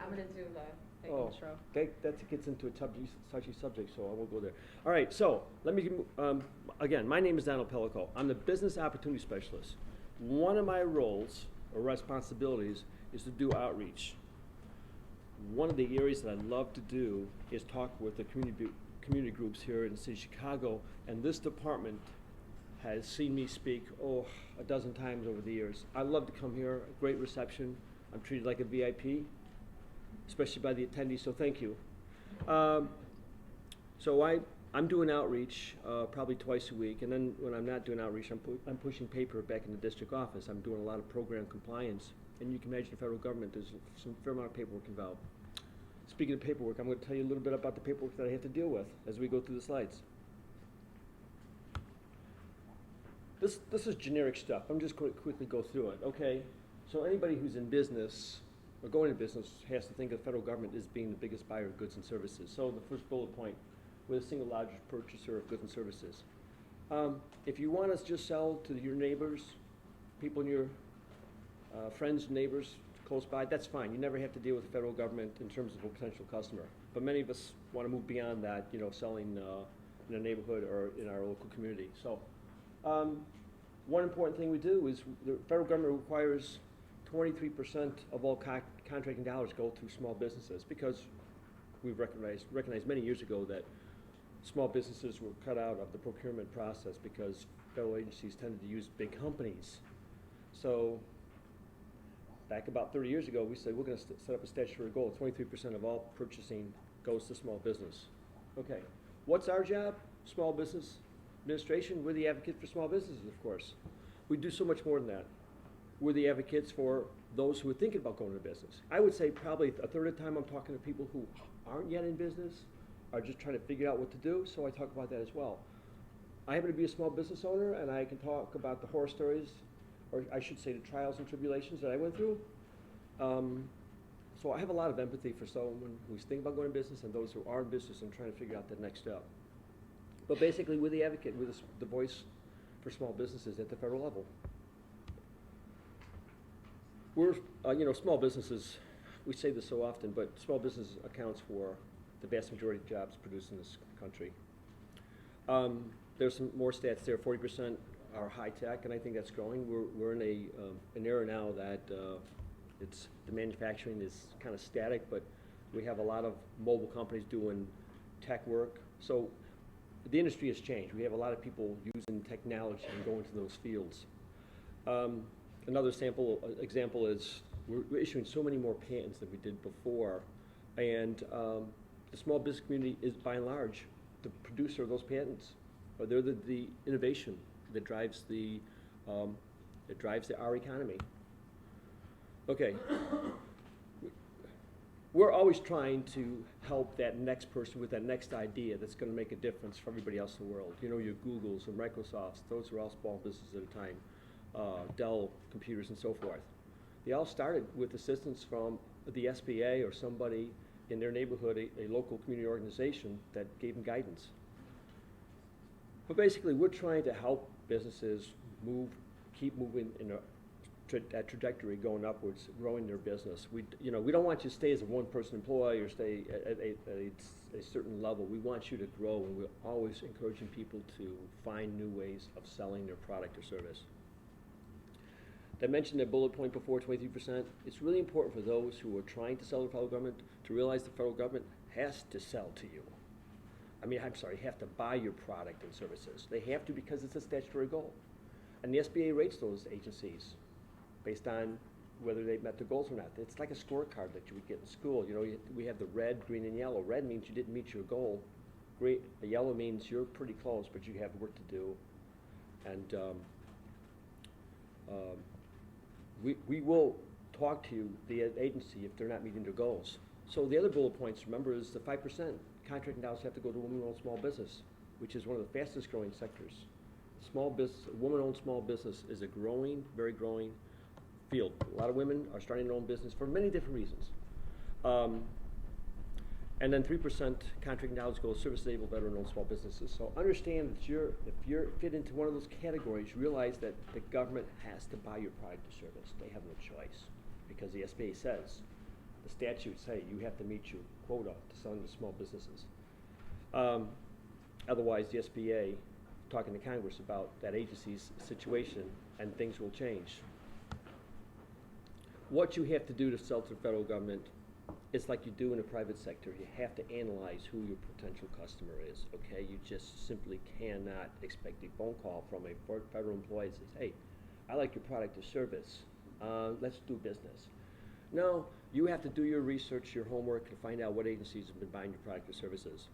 I'm gonna do the Oh, intro. that gets into a touchy subject, so I won't go there. All right, so let me, again, my name is Donald Pellico. I'm the Business Opportunity Specialist. One of my roles or responsibilities is to do outreach. One of the areas that I love to do is talk with the community groups here in the city of Chicago, and this department has seen me speak, a dozen times over the years. I love to come here, great reception. I'm treated like a VIP, especially by the attendees, so thank you. So I'm doing outreach probably twice a week, and then when I'm not doing outreach, I'm pushing paper back in the district office. I'm doing a lot of program compliance, and you can imagine the federal government, there's some fair amount of paperwork involved. Speaking of paperwork, I'm going to tell you a little bit about the paperwork that I have to deal with as we go through the slides. This is generic stuff. I'm just going to quickly go through it, okay? So anybody who's in business or going into business has to think of the federal government as being the biggest buyer of goods and services. So the first bullet point, we're the single largest purchaser of goods and services. If you want to just sell to your neighbors, people in your friends, neighbors close by, that's fine. You never have to deal with the federal government in terms of a potential customer. But many of us want to move beyond that, selling in a neighborhood or in our local community. So one important thing we do is the federal government requires 23% of all contracting dollars go through small businesses, because we've recognized many years ago that small businesses were cut out of the procurement process because federal agencies tended to use big companies. So back about 30 years ago, we said we're going to set up a statutory goal. 23% of all purchasing goes to small business. Okay, what's our job? Small business administration. We're the advocate for small businesses, of course. We do so much more than that. We're the advocates for those who are thinking about going into business. I would say probably a third of the time I'm talking to people who aren't yet in business, are just trying to figure out what to do, so I talk about that as well. I happen to be a small business owner, and I can talk about the horror stories, or I should say the trials and tribulations that I went through. So I have a lot of empathy for someone who's thinking about going to business and those who are in business and trying to figure out the next step. But basically, we're the advocate, we're the voice for small businesses at the federal level. We're, small businesses, we say this so often, but small business accounts for the vast majority of jobs produced in this country. There's some more stats there. 40% are high tech, and I think that's growing. We're in an era now that the manufacturing is kind of static, but we have a lot of mobile companies doing tech work. So the industry has changed. We have a lot of people using technology and going to those fields. Another example is we're issuing so many more patents than we did before, and the small business community is, by and large, the producer of those patents. Or they're the innovation that drives our economy. Okay. We're always trying to help that next person with that next idea that's going to make a difference for everybody else in the world. Your Googles and Microsofts, those are all small businesses at a time. Dell computers and so forth. They all started with assistance from the SBA or somebody in their neighborhood, a local community organization that gave them guidance. But basically, we're trying to help businesses keep moving in that trajectory, going upwards, growing their business. We don't want you to stay as a one-person employee or stay at a certain level. We want you to grow, and we're always encouraging people to find new ways of selling their product or service. I mentioned that bullet point before, 23%. It's really important for those who are trying to sell to the federal government to realize the federal government has to sell to you. Have to buy your product and services. They have to, because it's a statutory goal. And the SBA rates those agencies based on whether they met their goals or not. It's like a scorecard that you would get in school. We have the red, green, and yellow. Red means you didn't meet your goal. Yellow means you're pretty close, but you have work to do. And we will talk to the agency if they're not meeting their goals. So the other bullet points, remember, is the 5% contracting dollars have to go to women-owned small business, which is one of the fastest growing sectors. Woman-owned small business is a very growing field. A lot of women are starting their own business for many different reasons. And then 3% contracting dollars go to service-enabled veteran-owned small businesses. So understand that if you're fit into one of those categories, realize that the government has to buy your product or service. They have no choice, because the SBA says the statutes say you have to meet your quota to sell to small businesses. Otherwise, the SBA, talking to Congress about that agency's situation, and things will change. What you have to do to sell to the federal government, it's like you do in the private sector. You have to analyze who your potential customer is, okay? You just simply cannot expect a phone call from a federal employee that says, hey, I like your product or service. Let's do business. No, you have to do your research, your homework, to find out what agencies have been buying your product or services.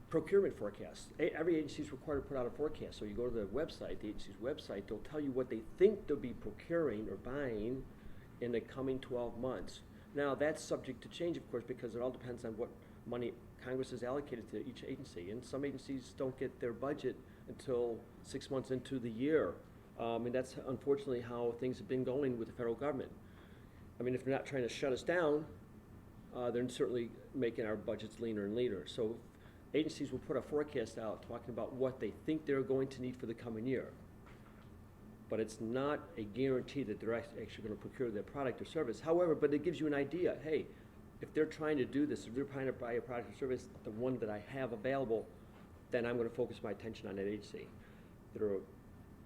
Procurement forecasts. Every agency is required to put out a forecast. So you go to the website, the agency's website, they'll tell you what they think they'll be procuring or buying in the coming 12 months. Now, that's subject to change, of course, because it all depends on what money Congress has allocated to each agency. And some agencies don't get their budget until 6 months into the year. And that's unfortunately how things have been going with the federal government. I mean, if they're not trying to shut us down, they're certainly making our budgets leaner and leaner. So agencies will put a forecast out talking about what they think they're going to need for the coming year. But it's not a guarantee that they're actually going to procure their product or service. However, but it gives you an idea. Hey, if they're trying to do this, if they're trying to buy a product or service, the one that I have available, then I'm going to focus my attention on that agency. There are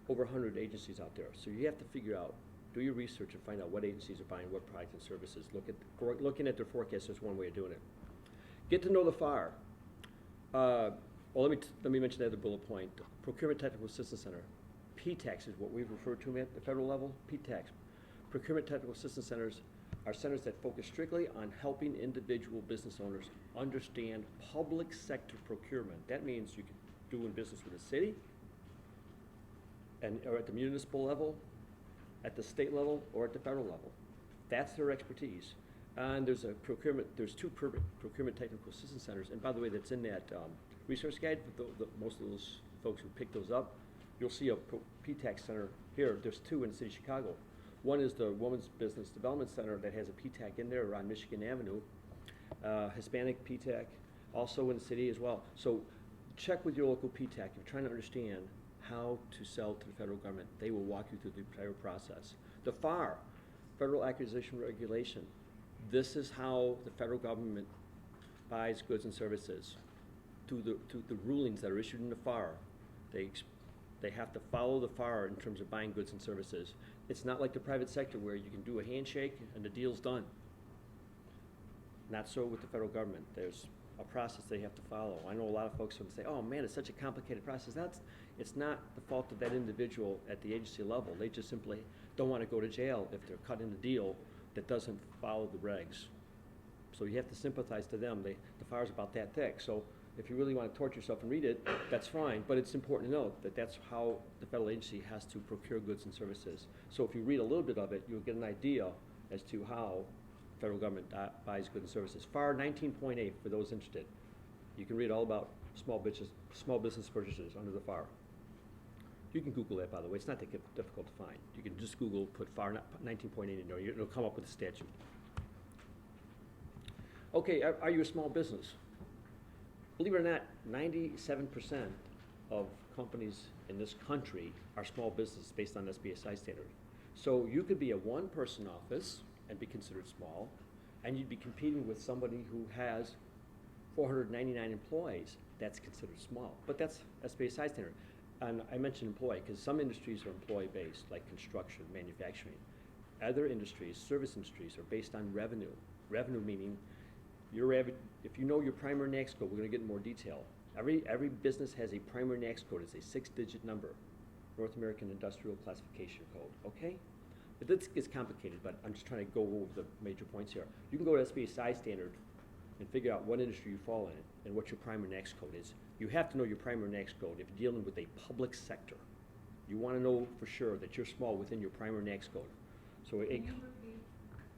over 100 agencies out there. So you have to figure out, do your research and find out what agencies are buying what products and services. Looking at their forecast is one way of doing it. Get to know the FAR. Well, let me mention the other bullet point. Procurement Technical Assistance Center. PTACs is what we've referred to at the federal level. PTACs. Procurement Technical Assistance Centers are centers that focus strictly on helping individual business owners understand public sector procurement. That means you can do business with the city, or at the municipal level, at the state level, or at the federal level. That's their expertise. And there's two procurement technical assistance centers. And by the way, that's in that resource guide. Most of those folks who pick those up, you'll see a PTAC center here. There's two in the city of Chicago. One is the Women's Business Development Center that has a PTAC in there on Michigan Avenue. Hispanic PTAC, also in the city as well. So check with your local PTAC if you're trying to understand how to sell to the federal government. They will walk you through the entire process. The FAR, Federal Acquisition Regulation. This is how the federal government buys goods and services. To the rulings that are issued in the FAR, they have to follow the FAR in terms of buying goods and services. It's not like the private sector where you can do a handshake and the deal's done. Not so with the federal government. There's a process they have to follow. I know a lot of folks would say, oh man, it's such a complicated process. It's not the fault of that individual at the agency level. They just simply don't want to go to jail if they're cutting a deal that doesn't follow the regs. So you have to sympathize to them. The FAR's about that thick. So if you really want to torture yourself and read it, that's fine. But it's important to note that that's how the federal agency has to procure goods and services. So if you read a little bit of it, you'll get an idea as to how the federal government buys goods and services. FAR 19.8 for those interested. You can read all about small business purchases under the FAR. You can Google that, by the way. It's not that difficult to find. You can just Google, put FAR 19.8 in there. It'll come up with a statute. Okay, are you a small business? Believe it or not, 97% of companies in this country are small businesses based on SBSI standard. So you could be a one-person office and be considered small, and you'd be competing with somebody who has 499 employees. That's considered small, but that's SBSI standard. And I mentioned employee because some industries are employee-based, like construction, manufacturing. Other industries, service industries, are based on revenue. Revenue meaning if you know your primary NAICS code, we're going to get in more detail. Every business has a primary NAICS code. It's a 6-digit number, North American Industrial Classification Code, okay? But this gets complicated, but I'm just trying to go over the major points here. You can go to SBSI standard and figure out what industry you fall in and what your primary NAICS code is. You have to know your primary NAICS code if you're dealing with a public sector. You want to know for sure that you're small within your primary NAICS code. So Can you repeat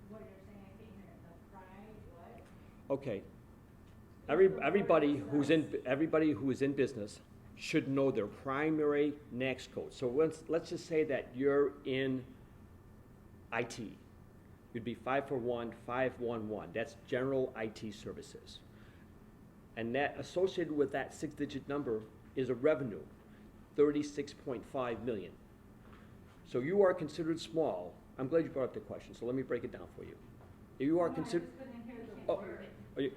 what you're saying? I can't hear it. The what? okay. Everybody who is in business should know their primary NAICS code. So let's just say that you're in IT. You'd be 541-511. That's general IT services. And that associated with that 6-digit number is a revenue, $36.5 million. So you are considered small. I'm glad you brought up the question, so let me break it down for you. You are No, I considered, just couldn't hear the Oh, word. are you,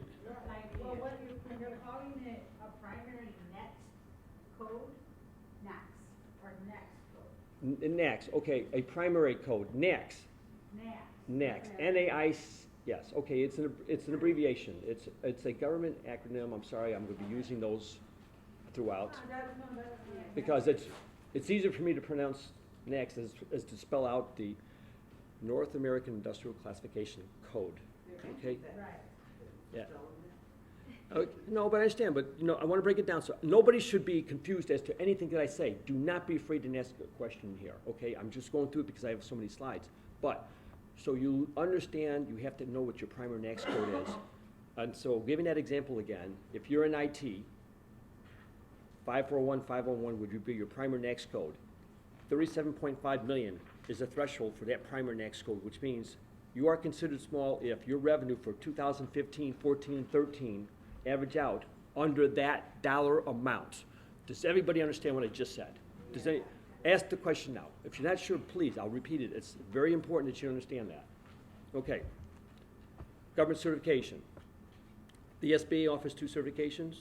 Like, well, what you're calling it a primary net code? NAX, or next code, NACS, okay, a primary code, NACS. NAX. NACS, Okay. N-A-I-C, yes, okay, it's an abbreviation. It's a government acronym, I'm sorry, I'm gonna be using those throughout. Because it's easier for me to pronounce NACS as to spell out the North American Industrial Classification Code, okay? Right. Yeah. No, but I understand, but, you know, I wanna break it down, so nobody should be confused as to anything that I say. Do not be afraid to ask a question here, okay? I'm just going through it because I have so many slides. But, so you understand, you have to know what your primary NACS code is. And so, giving that example again, if you're in IT, 541-501 would be your primary NACS code. 37.5 million is the threshold for that primary NACS code, which means you are considered small if your revenue for 2015, 14, and 13 average out under that dollar amount. Does everybody understand what I just said? Does any, ask the question now. If you're not sure, please, I'll repeat it. It's very important that you understand that. Okay. Government certification. The SBA offers 2 certifications,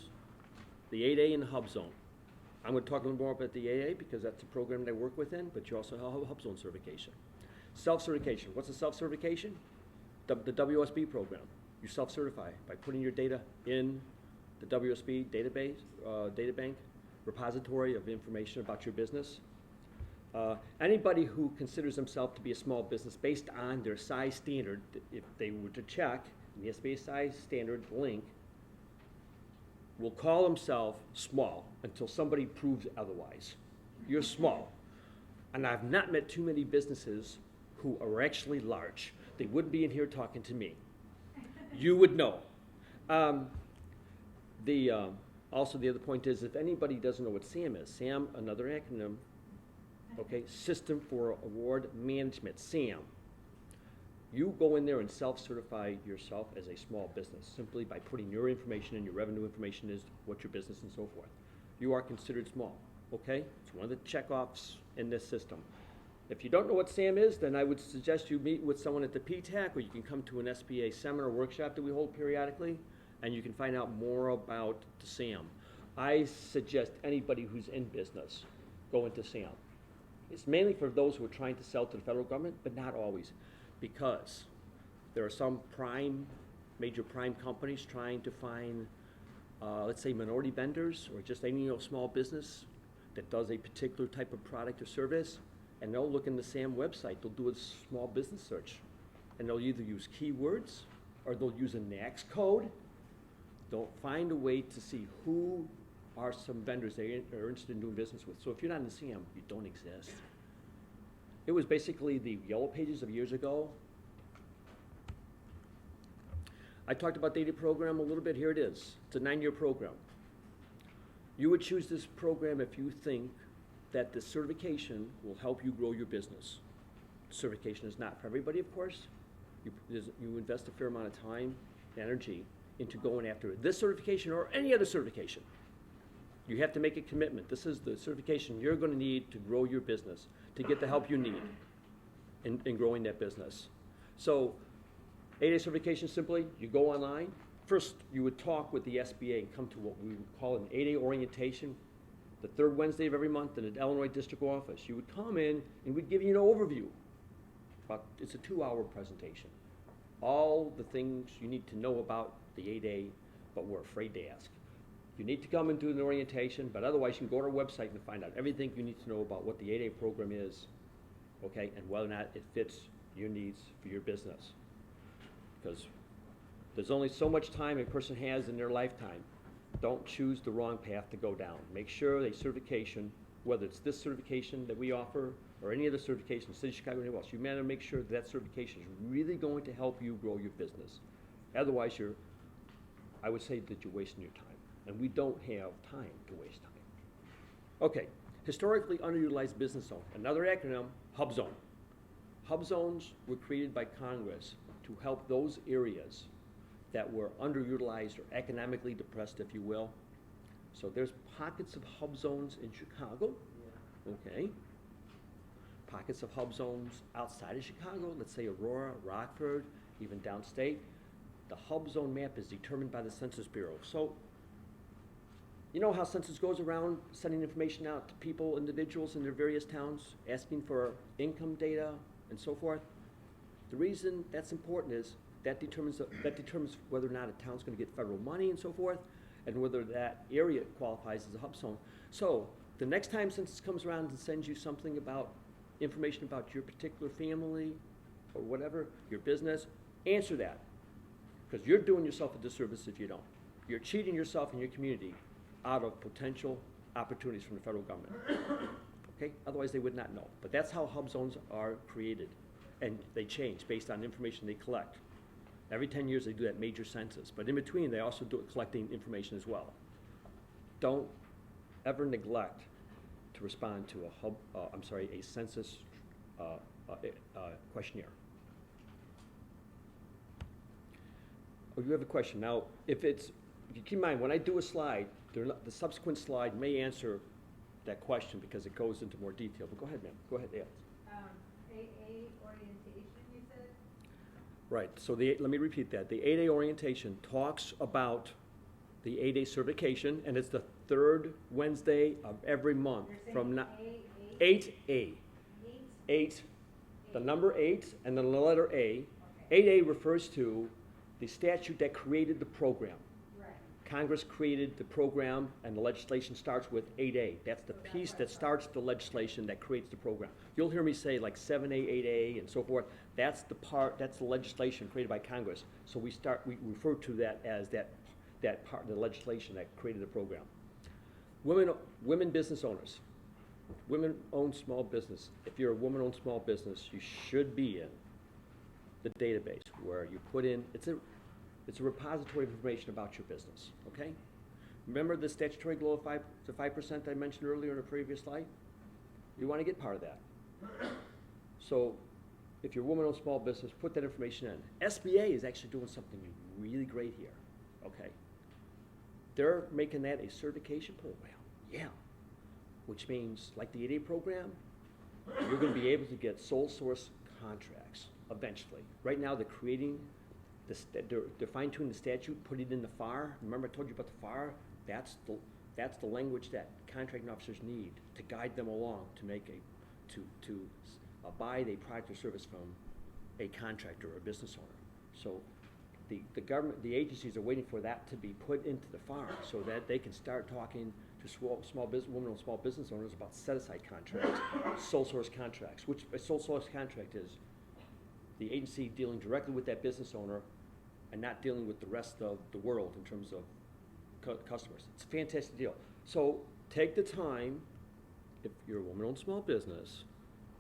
the 8A and the Hub Zone. I'm going to talk a little more about the 8A because that's the program that I work within, but you also have a Hub Zone certification. Self-certification. What's a self-certification? The WSB program. You self-certify by putting your data in the WSB database, data bank, repository of information about your business. Anybody who considers themselves to be a small business based on their size standard, if they were to check the SBA size standard link, will call themselves small until somebody proves otherwise. You're small. And I've not met too many businesses who are actually large. They wouldn't be in here talking to me. You would know. Also, the other point is, if anybody doesn't know what SAM is, SAM, another acronym, okay, System for Award Management, SAM. You go in there and self-certify yourself as a small business simply by putting your information in, your revenue information is what your business and so forth. You are considered small, okay? It's one of the checkoffs in this system. If you don't know what SAM is, then I would suggest you meet with someone at the PTAC, or you can come to an SBA seminar workshop that we hold periodically, and you can find out more about the SAM. I suggest anybody who's in business go into SAM. It's mainly for those who are trying to sell to the federal government, but not always, because there are some major prime companies trying to find, let's say, minority vendors or just any small business that does a particular type of product or service, and they'll look in the SAM website. They'll do a small business search, and they'll either use keywords or they'll use a NACS code. They'll find a way to see who are some vendors they are interested in doing business with. So if you're not in the SAM, you don't exist. It was basically the Yellow Pages of years ago. I talked about the data program a little bit. Here it is. It's a 9-year program. You would choose this program if you think that the certification will help you grow your business. Certification is not for everybody, of course. You invest a fair amount of time and energy into going after this certification or any other certification. You have to make a commitment. This is the certification you're going to need to grow your business, to get the help you need in growing that business. So 8A certification, simply, you go online. First, you would talk with the SBA and come to what we would call an 8A orientation, the 3rd Wednesday of every month in the Illinois District Office. You would come in and we'd give you an overview. It's a 2-hour presentation. All the things you need to know about the 8A, but we're afraid to ask. You need to come and do an orientation, but otherwise you can go to our website and find out everything you need to know about what the 8A program is, okay, and whether or not it fits your needs for your business. Because there's only so much time a person has in their lifetime. Don't choose the wrong path to go down. Make sure a certification, whether it's this certification that we offer or any other certification, City of Chicago or anywhere else, you better make sure that certification is really going to help you grow your business. Otherwise, I would say that you're wasting your time. And we don't have time to waste time. Okay, historically underutilized business zone. Another acronym, Hub Zone. Hub zones were created by Congress to help those areas that were underutilized or economically depressed, if you will. So there's pockets of hub zones in Chicago, okay? Pockets of hub zones outside of Chicago, let's say Aurora, Rockford, even downstate. The hub zone map is determined by the Census Bureau. So, you know how census goes around sending information out to people, individuals in their various towns, asking for income data and so forth? The reason that's important is that determines whether or not a town's gonna get federal money and so forth, and whether that area qualifies as a hub zone. So, the next time census comes around and sends you something about, information about your particular family or whatever, your business, answer that. Because you're doing yourself a disservice if you don't. You're cheating yourself and your community out of potential opportunities from the federal government. Okay? Otherwise, they would not know. But that's how hub zones are created. And they change based on information they collect. Every 10 years, they do that major census. But in between, they also do it collecting information as well. Don't ever neglect to respond to a census questionnaire. Oh, you have a question. Now, if you keep in mind, when I do a slide, the subsequent slide may answer that question because it goes into more detail. But go ahead, ma'am. Go ahead, Alex. AA orientation, you said? Right. So let me repeat that. The 8A orientation talks about the 8A certification, and it's the third Wednesday of every month from 8A. 8, the number 8, and then the letter A. Okay. 8A refers to the statute that created the program. Right. Congress created the program, and the legislation starts with 8A. That's the piece that starts the legislation that creates the program. You'll hear me say like 7A, 8A, and so forth. That's the legislation created by Congress. So we refer to that as that part of the legislation that created the program. Women business owners. Women-owned small business. If you're a woman-owned small business, you should be in the database where you put in, it's a repository of information about your business, okay? Remember the statutory goal of 5% I mentioned earlier in a previous slide? You want to get part of that. So if you're a woman-owned small business, put that information in. SBA is actually doing something really great here, okay? They're making that a certification program, yeah. Which means, like the 8A program, you're going to be able to get sole source contracts eventually. Right now, they're creating, they're fine-tuning the statute, putting it in the FAR. Remember I told you about the FAR? That's the language that contracting officers need to guide them along to buy a product or service from a contractor or a business owner. So the government, the agencies are waiting for that to be put into the FAR so that they can start talking to women-owned small business owners about set-aside contracts, sole source contracts, which a sole source contract is the agency dealing directly with that business owner and not dealing with the rest of the world in terms of customers. It's a fantastic deal. So take the time, if you're a woman-owned small business,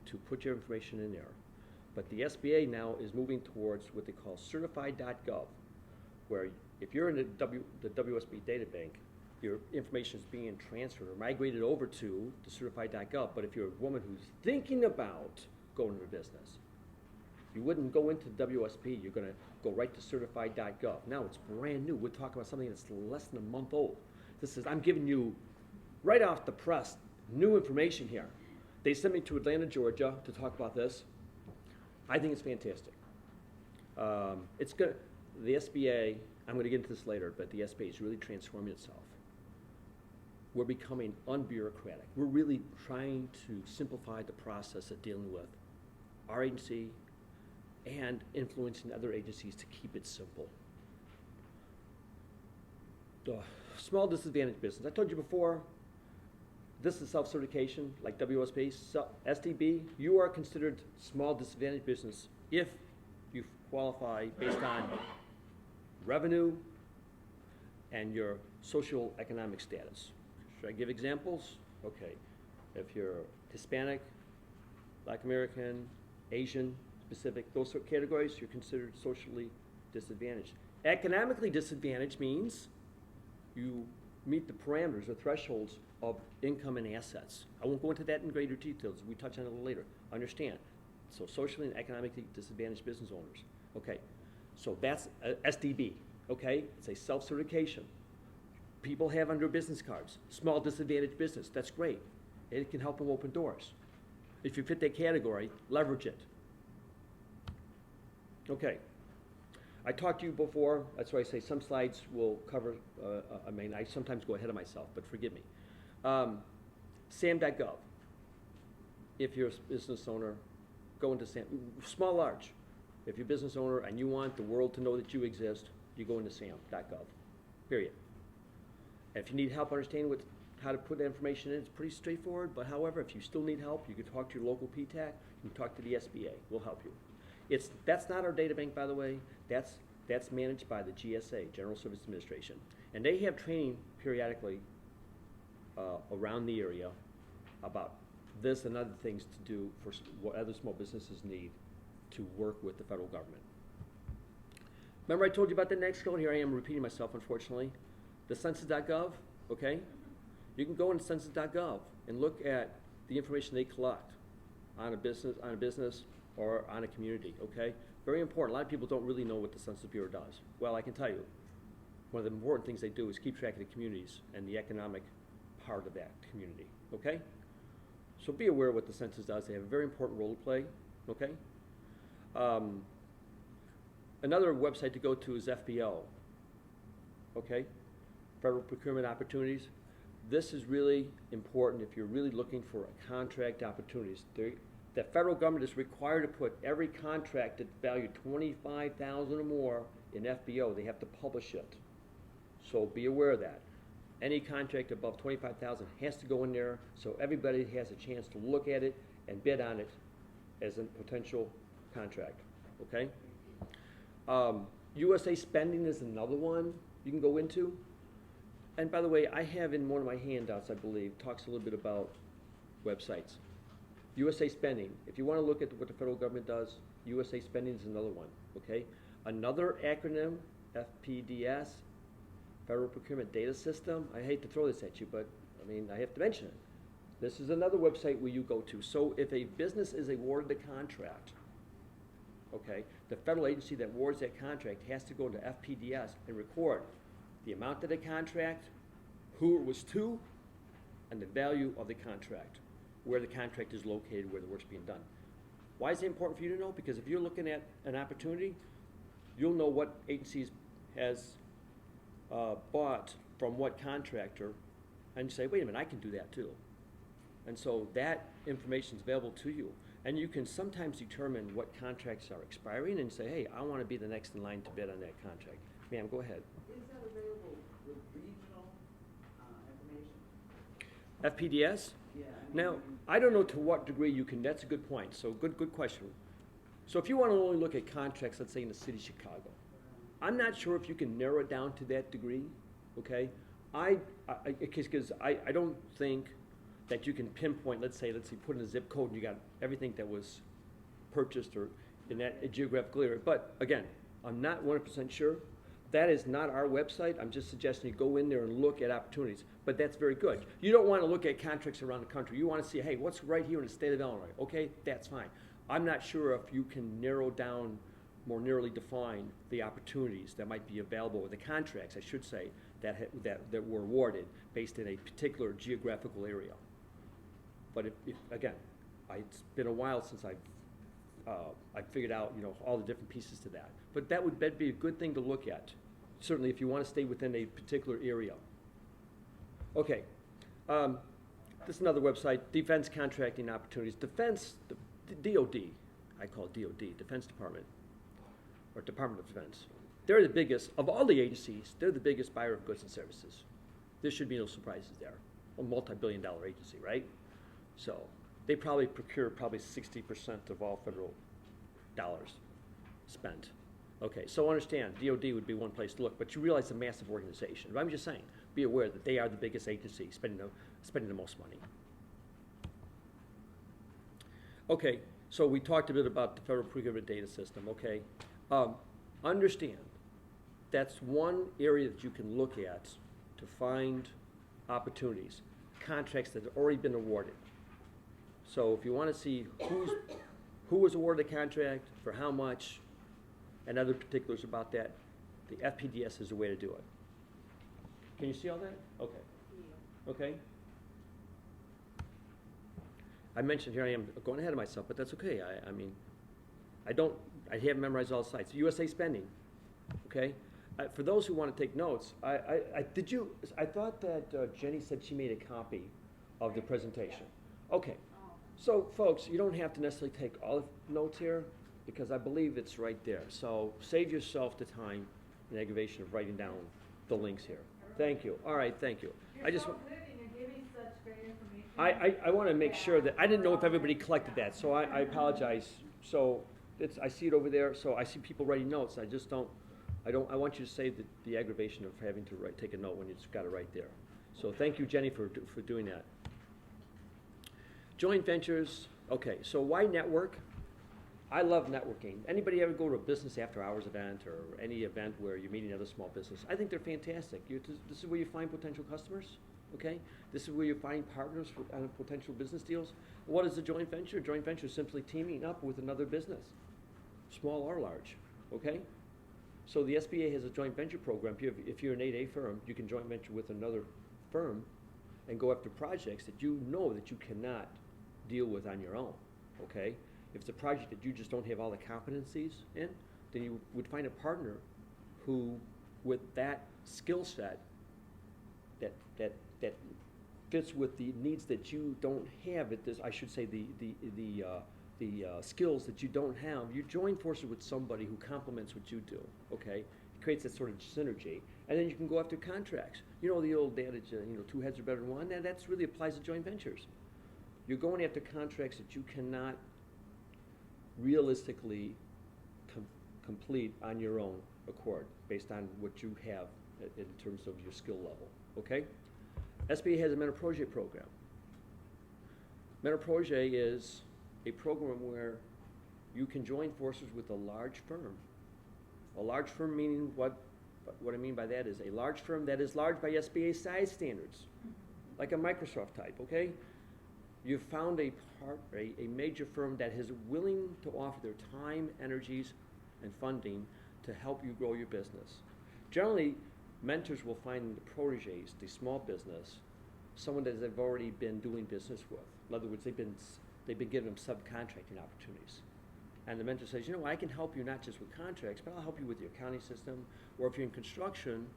to put your information in there. But the SBA now is moving towards what they call certified.gov, where if you're in the WSB data bank, your information is being transferred or migrated over to the certified.gov. But if you're a woman who's thinking about going into business, you wouldn't go into WSB, you're going to go right to certified.gov. Now it's brand new. We're talking about something that's less than a month old. I'm giving you, right off the press, new information here. They sent me to Atlanta, Georgia to talk about this. I think it's fantastic. It's good. The SBA, I'm going to get into this later, but the SBA is really transforming itself. We're becoming unbureaucratic. We're really trying to simplify the process of dealing with our agency and influencing other agencies to keep it simple. The small disadvantaged business. I told you before, this is self-certification, like WSB, SDB. You are considered small disadvantaged business if you qualify based on revenue and your social economic status. Should I give examples? Okay. If you're Hispanic, Black American, Asian, specific, those sort of categories, you're considered socially disadvantaged. Economically disadvantaged means you meet the parameters or thresholds of income and assets. I won't go into that in greater details. We touch on it a little later. Understand. So socially and economically disadvantaged business owners. Okay. So that's SDB. Okay. It's a self-certification. People have on their business cards, small disadvantaged business. That's great. It can help them open doors. If you fit that category, leverage it. Okay. I talked to you before, that's why I say some slides will cover, I mean, I sometimes go ahead of myself, but forgive me. SAM.gov. If you're a business owner, go into SAM, small, large. If you're a business owner and you want the world to know that you exist, you go into SAM.gov, period. And if you need help understanding how to put that information in, it's pretty straightforward, but however, if you still need help, you can talk to your local PTAC, you can talk to the SBA, we'll help you. That's not our data bank, by the way, that's managed by the GSA, General Service Administration. And they have training periodically around the area about this and other things to do for what other small businesses need to work with the federal government. Remember I told you about the next code? Here I am repeating myself, unfortunately. The census.gov, okay? You can go into census.gov and look at the information they collect on a business or on a community, okay? Very important. A lot of people don't really know what the Census Bureau does. Well, I can tell you, one of the important things they do is keep track of the communities and the economic part of that community, okay? So be aware of what the census does. They have a very important role to play, okay? Another website to go to is FBO, okay? Federal Procurement Opportunities. This is really important if you're really looking for contract opportunities. The federal government is required to put every contract that's valued $25,000 or more in FBO. They have to publish it. So be aware of that. Any contract above $25,000 has to go in there so everybody has a chance to look at it and bid on it as a potential contract, okay? USA Spending is another one you can go into. And by the way, I have in one of my handouts, I believe, talks a little bit about websites. USA Spending, if you want to look at what the federal government does, USA Spending is another one, okay? Another acronym, FPDS, Federal Procurement Data System. I hate to throw this at you, but I mean, I have to mention it. This is another website where you go to. So if a business is awarded a contract, okay, the federal agency that awards that contract has to go into FPDS and record the amount of the contract, who it was to, and the value of the contract, where the contract is located, where the work's being done. Why is it important for you to know? Because if you're looking at an opportunity, you'll know what agencies has bought from what contractor, and you say, wait a minute, I can do that too. And so that information is available to you. And you can sometimes determine what contracts are expiring and say, hey, I want to be the next in line to bid on that contract. Ma'am, go ahead. Is that available with regional information? FPDS? Yeah. Now, I don't know to what degree you can, that's a good point, so good question. So if you want to only look at contracts, let's say in the city of Chicago, I'm not sure if you can narrow it down to that degree, okay? Because I don't think that you can pinpoint, let's say put in a zip code and you got everything that was purchased or in that geographical area. But again, I'm not 100% sure. That is not our website. I'm just suggesting you go in there and look at opportunities. But that's very good. You don't want to look at contracts around the country. You want to see, hey, what's right here in the state of Illinois? Okay, that's fine. I'm not sure if you can narrow down, more narrowly define the opportunities that might be available, or the contracts, I should say, that were awarded based in a particular geographical area. But if again, it's been a while since I figured out, all the different pieces to that. But that'd be a good thing to look at, certainly if you want to stay within a particular area. Okay, this is another website, Defense Contracting Opportunities. Defense, the DOD, I call it DOD, Defense Department, or Department of Defense. They're the biggest, of all the agencies, they're the biggest buyer of goods and services. There should be no surprises there. A multi-billion-dollar agency, right? So they probably procure 60% of all federal dollars spent. Okay, so understand, DOD would be one place to look, but you realize it's a massive organization. But I'm just saying, be aware that they are the biggest agency spending the most money. Okay, so we talked a bit about the Federal Procurement Data System, okay? Understand, that's one area that you can look at to find opportunities, contracts that have already been awarded. So if you want to see who was awarded a contract, for how much, and other particulars about that, the FPDS is the way to do it. Can you see all that? Okay. Okay. I mentioned, here I am going ahead of myself, but that's okay. I haven't memorized all the sites. USA Spending. okay? For those who want to take notes, I thought that Jenny said she made a copy of the presentation. Okay, Oh, so folks, you don't have to necessarily take all the notes here, because I believe it's right there. So save yourself the time and aggravation of writing down the links here. Thank you. All right, thank you. I you're just, so good and you're giving such great information. I want to make sure that, I didn't know if everybody collected that, so I apologize. So I see it over there, so I see people writing notes. I just don't, I want you to save the aggravation of having to take a note when you just got it right there. So thank you, Jenny, for doing that. Joint ventures, okay, so why network? I love networking. Anybody ever go to a business after hours event or any event where you're meeting other small business? I think they're fantastic. This is where you find potential customers, okay? This is where you find partners for potential business deals. What is a joint venture? A joint venture is simply teaming up with another business, small or large, okay? So the SBA has a joint venture program. If you're an 8A firm, you can joint venture with another firm and go after projects that you know that you cannot deal with on your own, okay? If it's a project that you just don't have all the competencies in, then you would find a partner who, with that skill set, that fits with the needs that you don't have at this, I should say, the skills that you don't have, you join forces with somebody who complements what you do, okay? It creates that sort of synergy, and then you can go after contracts. You know the old adage, two heads are better than one, and that really applies to joint ventures. You're going after contracts that you cannot realistically complete on your own accord, based on what you have in terms of your skill level, okay? SBA has a Mentor-Projet program. Mentor-Projet is a program where you can join forces with a large firm. A large firm meaning what I mean by that is a large firm that is large by SBA size standards, like a Microsoft type, okay? You've found a major firm that is willing to offer their time, energies, and funding to help you grow your business. Generally, mentors will find the proteges, the small business, someone that they've already been doing business with. In other words, they've been giving them subcontracting opportunities. And the mentor says, you know, I can help you not just with contracts, but I'll help you with your accounting system, or if you're in construction,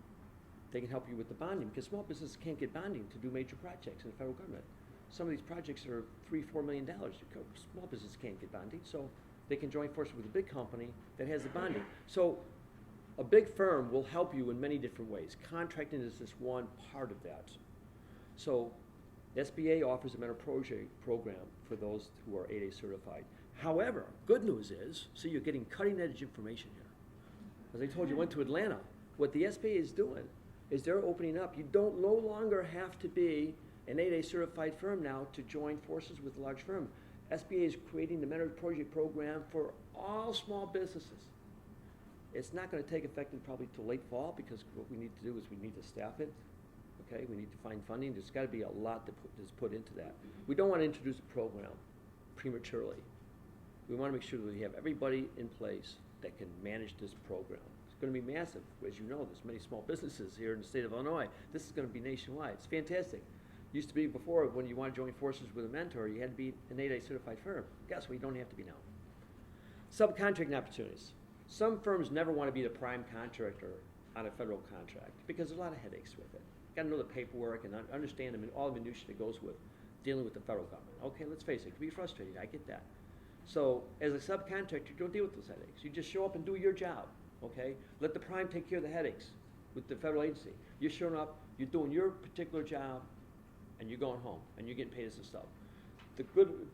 they can help you with the bonding, because small businesses can't get bonding to do major projects in the federal government. Some of these projects are $3-4 million. Small businesses can't get bonding, so they can join forces with a big company that has the bonding. So a big firm will help you in many different ways. Contracting is just one part of that. So SBA offers a Mentor-Projet program for those who are 8A certified. However, good news is, so you're getting cutting-edge information here. As I told you, I went to Atlanta. What the SBA is doing is they're opening up. You don't no longer have to be an 8A certified firm now to join forces with a large firm. SBA is creating the Mentor-Projet program for all small businesses. It's not going to take effect until probably till late fall, because what we need to do is we need to staff it. Okay, we need to find funding. There's got to be a lot that's put into that. We don't want to introduce a program prematurely. We want to make sure that we have everybody in place that can manage this program. It's going to be massive. As you know, there's many small businesses here in the state of Illinois. This is going to be nationwide. It's fantastic. Used to be before, when you want to join forces with a mentor, you had to be an 8A certified firm. Guess what? You don't have to be now. Subcontracting opportunities. Some firms never want to be the prime contractor on a federal contract because there's a lot of headaches with it. Got to know the paperwork and understand them and all the minutiae that goes with dealing with the federal government. Okay, let's face it, it can be frustrating. I get that. So as a subcontractor, you don't deal with those headaches. You just show up and do your job. Okay, let the prime take care of the headaches with the federal agency. You're showing up, you're doing your particular job, and you're going home, and you're getting paid as a sub. The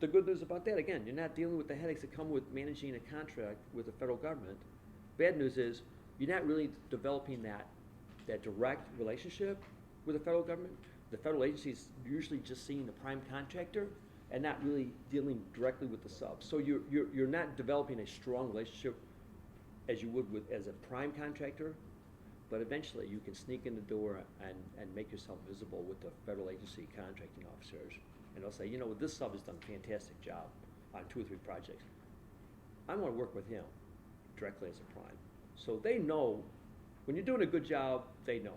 good news about that, again, you're not dealing with the headaches that come with managing a contract with the federal government. Bad news is you're not really developing that direct relationship with the federal government. The federal agency is usually just seeing the prime contractor and not really dealing directly with the sub. So you're not developing a strong relationship as you would as a prime contractor, but eventually you can sneak in the door and make yourself visible with the federal agency contracting officers. And they'll say, you know, this sub has done a fantastic job on 2 or 3 projects. I want to work with him directly as a prime. So they know, when you're doing a good job, they know.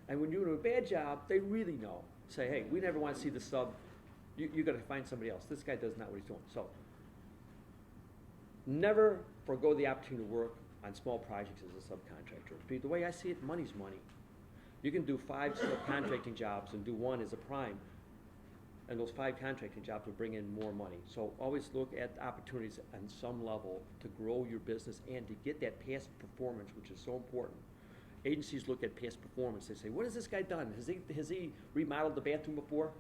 And when you're doing a bad job, they really know. Say, hey, we never want to see the sub. You got to find somebody else. This guy does not what he's doing. So never forego the opportunity to work on small projects as a subcontractor. The way I see it, money's money. You can do 5 subcontracting jobs and do 1 as a prime, and those 5 contracting jobs will bring in more money. So always look at opportunities on some level to grow your business and to get that past performance, which is so important. Agencies look at past performance. They say, what has this guy done? Has he remodeled the bathroom before?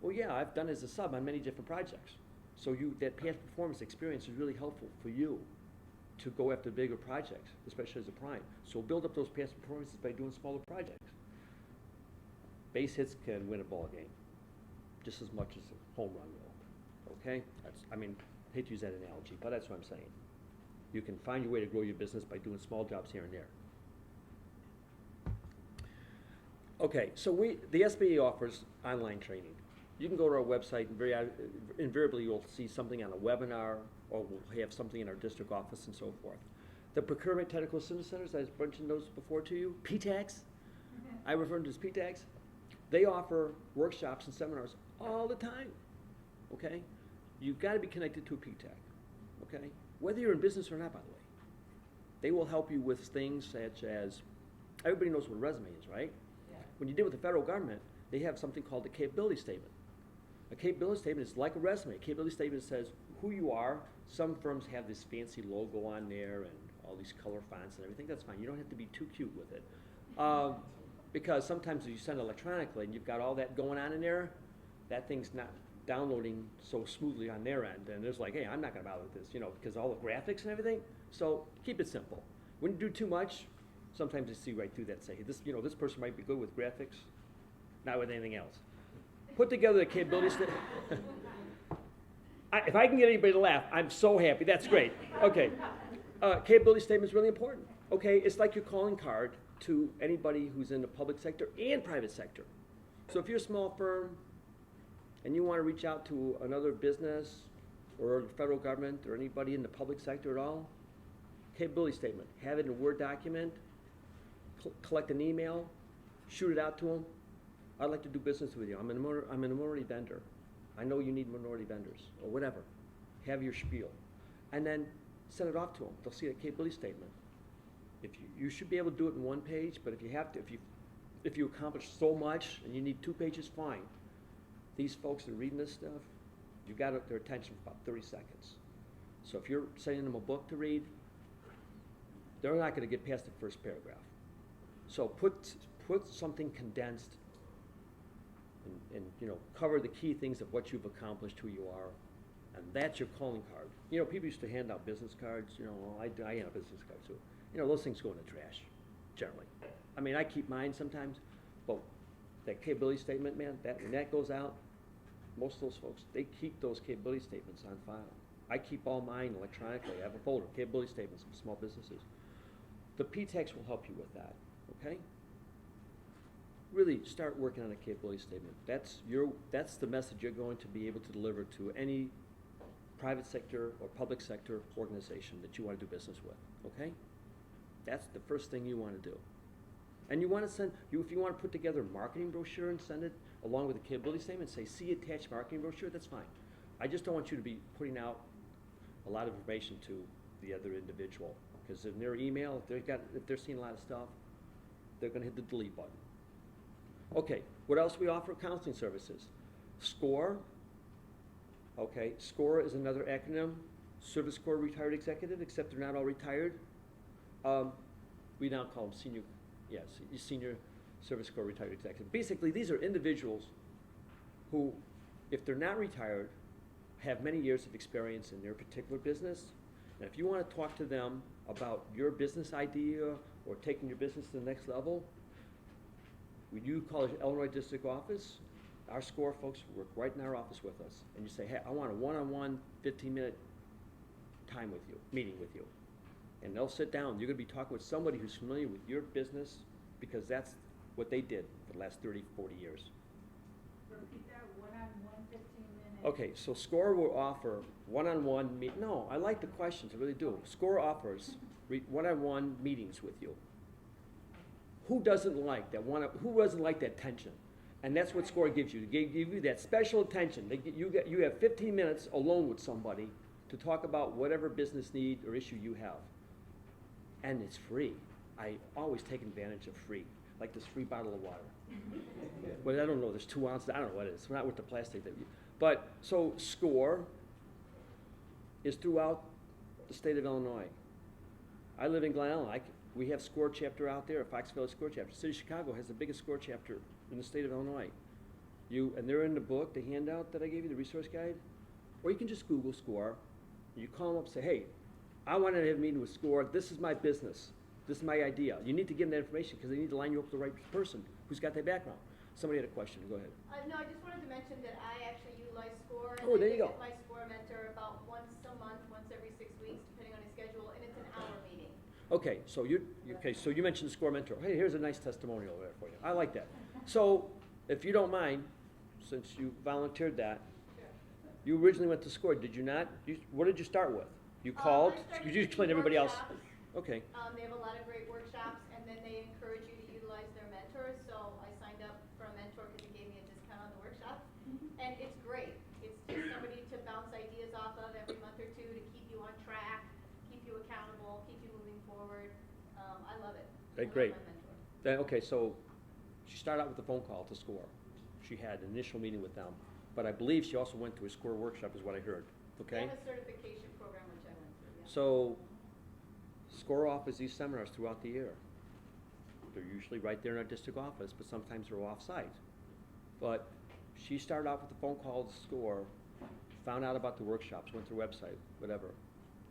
Well, yeah, I've done it as a sub on many different projects. So that past performance experience is really helpful for you to go after bigger projects, especially as a prime. So build up those past performances by doing smaller projects. Base hits can win a ball game just as much as a home run will, okay? I hate to use that analogy, but that's what I'm saying. You can find your way to grow your business by doing small jobs here and there. Okay, so the SBA offers online training. You can go to our website and invariably you'll see something on a webinar, or we'll have something in our district office and so forth. The Procurement Technical Assistance Centers, I've mentioned those before to you, PTACs, I refer to them as PTACs. They offer workshops and seminars all the time, okay? You've got to be connected to a PTAC, okay? Whether you're in business or not, by the way. They will help you with things such as, everybody knows what a resume is, right? Yeah. When you deal with the federal government, they have something called the capability statement. A capability statement is like a resume. A capability statement says who you are. Some firms have this fancy logo on there and all these color fonts and everything. That's fine. You don't have to be too cute with it. Because sometimes if you send electronically and you've got all that going on in there, that thing's not downloading so smoothly on their end. And it's like, hey, I'm not going to bother with this, because all the graphics and everything. So keep it simple. When you do too much, sometimes you see right through that and say, hey, this person might be good with graphics, not with anything else. Put together the capability statement. If I can get anybody to laugh, I'm so happy. That's great. Okay. Capability statement is really important. Okay, it's like your calling card to anybody who's in the public sector and private sector. So if you're a small firm and you want to reach out to another business or the federal government or anybody in the public sector at all, capability statement. Have it in a Word document, collect an email, shoot it out to them. I'd like to do business with you. I'm a minority vendor. I know you need minority vendors, or whatever. Have your spiel. And then send it off to them. They'll see a capability statement. You should be able to do it in 1 page, but if you accomplish so much and you need 2 pages, fine. These folks that are reading this stuff, you've got their attention for about 30 seconds. So if you're sending them a book to read, they're not going to get past the first paragraph. So put something condensed and cover the key things of what you've accomplished, who you are, and that's your calling card. People used to hand out business cards. I hand out business cards too. Those things go in the trash, generally. I keep mine sometimes, but that capability statement, man, when that goes out, most of those folks, they keep those capability statements on file. I keep all mine electronically. I have a folder, capability statements for small businesses. The PTACs will help you with that, okay? Really start working on a capability statement. That's the message you're going to be able to deliver to any private sector or public sector organization that you want to do business with, okay? That's the first thing you want to do. And you want to if you want to put together a marketing brochure and send it along with a capability statement, say, see attached marketing brochure, that's fine. I just don't want you to be putting out a lot of information to the other individual, because in their email, if they're seeing a lot of stuff, they're going to hit the delete button. Okay, what else we offer? Counseling services. SCORE. Okay, SCORE is another acronym. Service Corps Retired Executive, except they're not all retired. We now call them Senior Service Corps Retired Executive. Basically, these are individuals who, if they're not retired, have many years of experience in their particular business. And if you want to talk to them about your business idea or taking your business to the next level, when you call the Illinois District Office, our SCORE folks work right in our office with us. And you say, hey, I want a one-on-one 15-minute meeting with you. And they'll sit down. You're going to be talking with somebody who's familiar with your business, because that's what they did for the last 30, 40 years. Repeat that, one-on-one 15-minute. Okay, so SCORE will offer one-on-one no, I like the questions, I really do. SCORE offers one-on-one meetings with you. Who doesn't like that who doesn't like that tension? And that's what SCORE gives you. They give you that special attention. You have 15 minutes alone with somebody to talk about whatever business need or issue you have. and it's free. I always take advantage of free, like this free bottle of water. Well, I don't know, there's 2 ounces, I don't know what it is, not with the plastic that you, but, so SCORE is throughout the state of Illinois. I live in Glen Ellen, we have SCORE chapter out there, Foxville SCORE chapter. City of Chicago has the biggest SCORE chapter in the state of Illinois. And they're in the book, the handout that I gave you, the resource guide, or you can just Google SCORE, you call them up and say, hey, I want to have a meeting with SCORE, this is my business, this is my idea. You need to give them that information because they need to line you up with the right person who's got that background. Somebody had a question, go ahead. No, I just wanted to mention that I actually utilize SCORE. Oh, there And you I go. visit my SCORE mentor about once a month, once every 6 weeks, depending on his schedule, and it's an hour meeting. Okay, so you mentioned the SCORE mentor. Hey, here's a nice testimonial there for you. I like that. So, if you don't mind, since you volunteered that, you originally went to SCORE, did you not? What did you start with? You called? I started Could you with explain to everybody else? workshops. Okay, They have a lot of great workshops, and then they encourage you to utilize their mentors. So I signed up for a mentor because he gave me a discount on the workshop. And it's great. It's just somebody to bounce ideas off of every month or two to keep you on track, keep you accountable, keep you moving forward. I love it. Okay, I love great. my mentor. okay, so she started out with a phone call to SCORE. She had an initial meeting with them, but I believe she also went to a SCORE workshop is what I heard, okay? They have a certification program which I went through, yeah. So, SCORE offers these seminars throughout the year. They're usually right there in our district office, but sometimes they're off-site. But she started out with a phone call to SCORE, found out about the workshops, went to their website, whatever,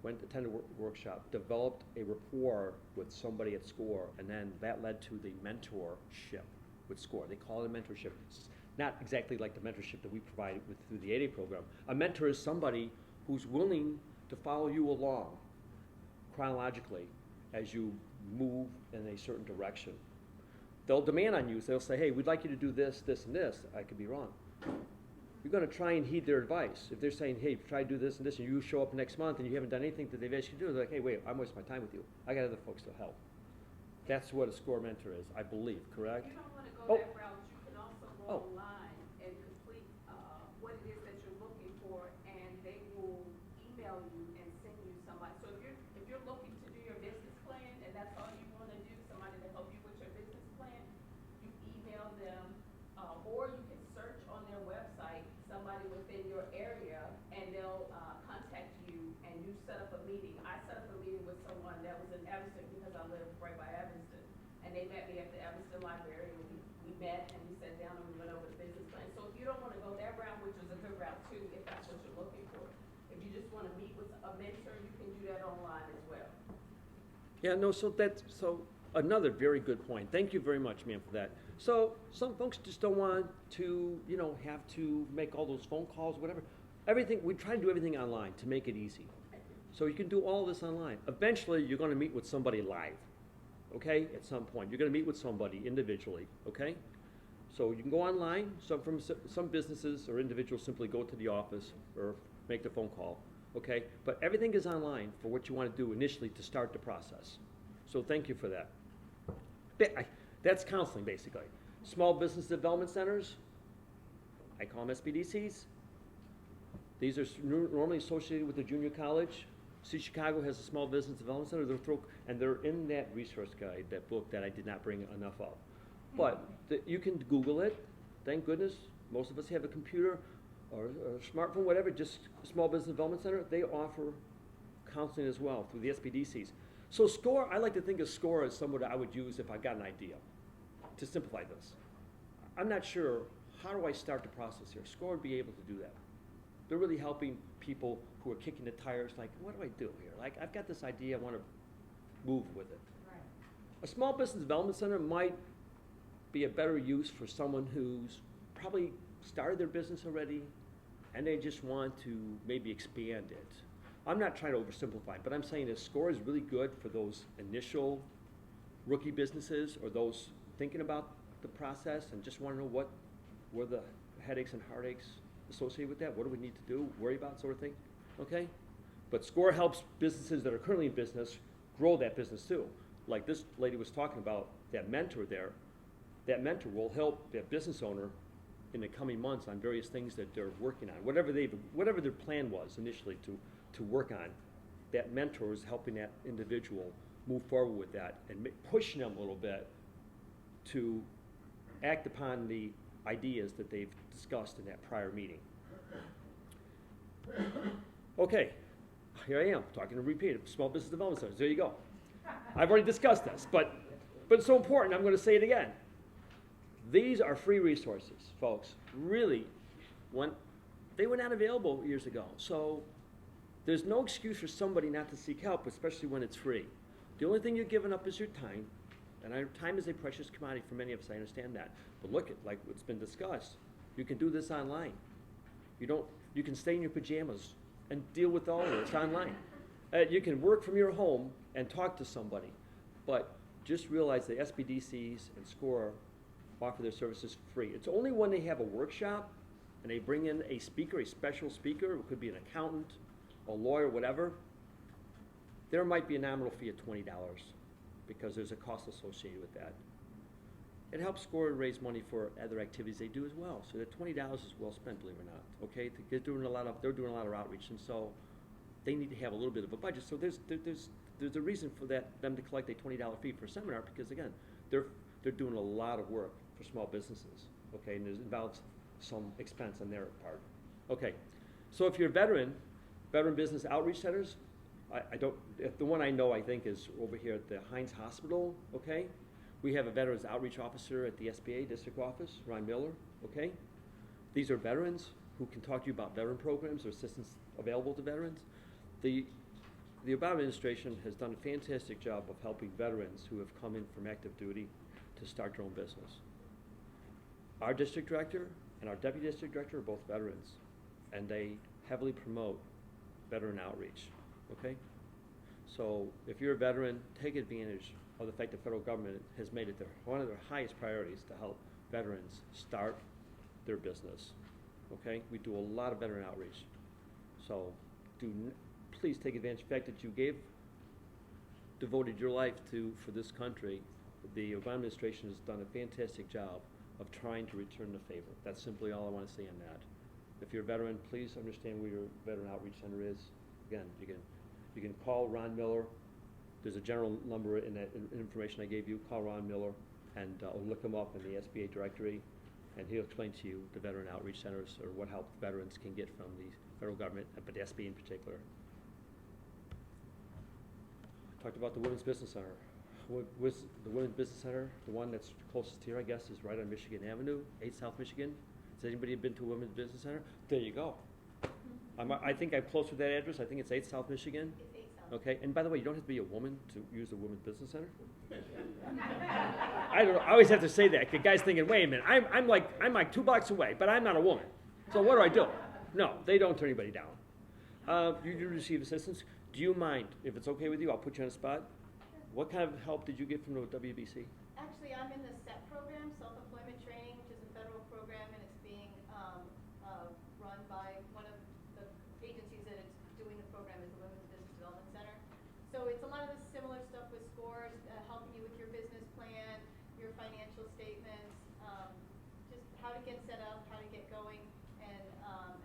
went to attend a workshop, developed a rapport with somebody at SCORE, and then that led to the mentorship with SCORE. They call it a mentorship. It's not exactly like the mentorship that we provide through the 8A program. A mentor is somebody who's willing to follow you along chronologically as you move in a certain direction. They'll demand on you, so they'll say, hey, we'd like you to do this, this, and this. I could be wrong. You're going to try and heed their advice. If they're saying, hey, try to do this and this, and you show up next month and you haven't done anything that they've asked you to do, they're like, hey, wait, I'm wasting my time with you. I got other folks to help. That's what a SCORE mentor is, I believe, correct? You don't want to Oh. go that route, you can also Oh. go online and complete what it is that you're looking for, and they will email you and send you somebody. So if you're looking to do your business plan, and that's all you want to do, somebody to help you with your business plan, you email them, or you can search on their website, somebody within your area, and they'll contact you, and you set up a meeting. I set up a meeting with someone that was in Evanston, because I live right by Evanston, and they met me at the Evanston Library, and we met, and we sat down and we went over the business plan. So if you don't want to go that route, which is a good route too, if that's what you're looking for, if you just want to meet with a mentor, you can do that online as well. Yeah, no, so another very good point. Thank you very much, ma'am, for that. So some folks just don't want to, have to make all those phone calls, whatever. We try to do everything online to make it easy. So you can do all this online. Eventually, you're going to meet with somebody live, okay, at some point. You're going to meet with somebody individually, okay? So you can go online. Some businesses or individuals simply go to the office or make the phone call, okay? But everything is online for what you want to do initially to start the process. So thank you for that. That's counseling, basically. Small business development centers, I call them SBDCs. These are normally associated with the junior college. City of Chicago has a small business development center, and they're in that resource guide, that book that I did not bring enough of. But you can Google it. Thank goodness, most of us have a computer or a smartphone, whatever, just Small Business Development Center. They offer counseling as well through the SBDCs. So SCORE, I like to think of SCORE as someone I would use if I got an idea, to simplify this. I'm not sure, how do I start the process here? SCORE would be able to do that. They're really helping people who are kicking the tires, like, what do I do here? Like, I've got this idea, I want to move with it. Right. A small business development center might be a better use for someone who's probably started their business already and they just want to maybe expand it. I'm not trying to oversimplify, but I'm saying that SCORE is really good for those initial rookie businesses or those thinking about the process and just want to know what were the headaches and heartaches associated with that. What do we need to do, worry about, sort of thing, okay? But SCORE helps businesses that are currently in business grow that business too. Like this lady was talking about, that mentor there, that mentor will help that business owner in the coming months on various things that they're working on. Whatever their plan was initially to work on, that mentor is helping that individual move forward with that and pushing them a little bit to act upon the ideas that they've discussed in that prior meeting. Okay, here I am, talking to repeat of small business development centers. There you go. I've already discussed this, but it's so important, I'm going to say it again. These are free resources, folks. Really, they were not available years ago. So there's no excuse for somebody not to seek help, especially when it's free. The only thing you're giving up is your time, and time is a precious commodity for many of us, I understand that. But look at, like what's been discussed, you can do this online. You can stay in your pajamas and deal with all of this online. You can work from your home and talk to somebody, but just realize that SBDCs and SCORE offer their services free. It's only when they have a workshop and they bring in a speaker, a special speaker, it could be an accountant, a lawyer, whatever, there might be a nominal fee of $20 because there's a cost associated with that. It helps SCORE raise money for other activities they do as well. So that $20 is well spent, believe it or not. Okay, they're doing a lot of outreach, and so they need to have a little bit of a budget. So there's a reason for them to collect a $20 fee for a seminar because again, they're doing a lot of work for small businesses. Okay, and it involves some expense on their part. Okay, so if you're a veteran business outreach centers, the one I know I think is over here at the Heinz Hospital. Okay. We have a Veterans Outreach Officer at the SBA District Office, Ron Miller, okay? These are veterans who can talk to you about veteran programs or assistance available to veterans. The Obama administration has done a fantastic job of helping veterans who have come in from active duty to start their own business. Our district director and our deputy district director are both veterans, and they heavily promote veteran outreach, okay? So if you're a veteran, take advantage of the fact the federal government has made it one of their highest priorities to help veterans start their business. Okay, we do a lot of veteran outreach. So please take advantage of the fact that you devoted your life for this country. The Obama administration has done a fantastic job of trying to return the favor. That's simply all I want to say on that. If you're a veteran, please understand where your Veteran Outreach Center is. Again, you can call Ron Miller. There's a general number in that information I gave you. Call Ron Miller and look him up in the SBA directory, and he'll explain to you the veteran outreach centers or what help veterans can get from the federal government, but the SBA in particular. Talked about the Women's Business Center. With the Women's Business Center, the one that's closest here, I guess, is right on Michigan Avenue, 8 South Michigan. Has anybody been to a Women's Business Center? There you go. I think I'm close with that address. I think it's 8 South Michigan. It's 8 South. Okay, and by the way, you don't have to be a woman to use the Women's Business Center. I don't know. I always have to say that. The guy's thinking, wait a minute, I'm like 2 blocks away, but I'm not a woman. So what do I do? No, they don't turn anybody down. You do receive assistance. Do you mind, if it's okay with you, I'll put you on the spot. What kind of help did you get from the WBC? Actually, I'm in the SET program, Self-Employment Training, which is a federal program, and it's being run by one of the agencies that it's doing the program is the Women's Business Development Center. So it's a lot of the similar stuff with scores, helping you with your business plan, your financial statements, just how to get set up, how to get going, and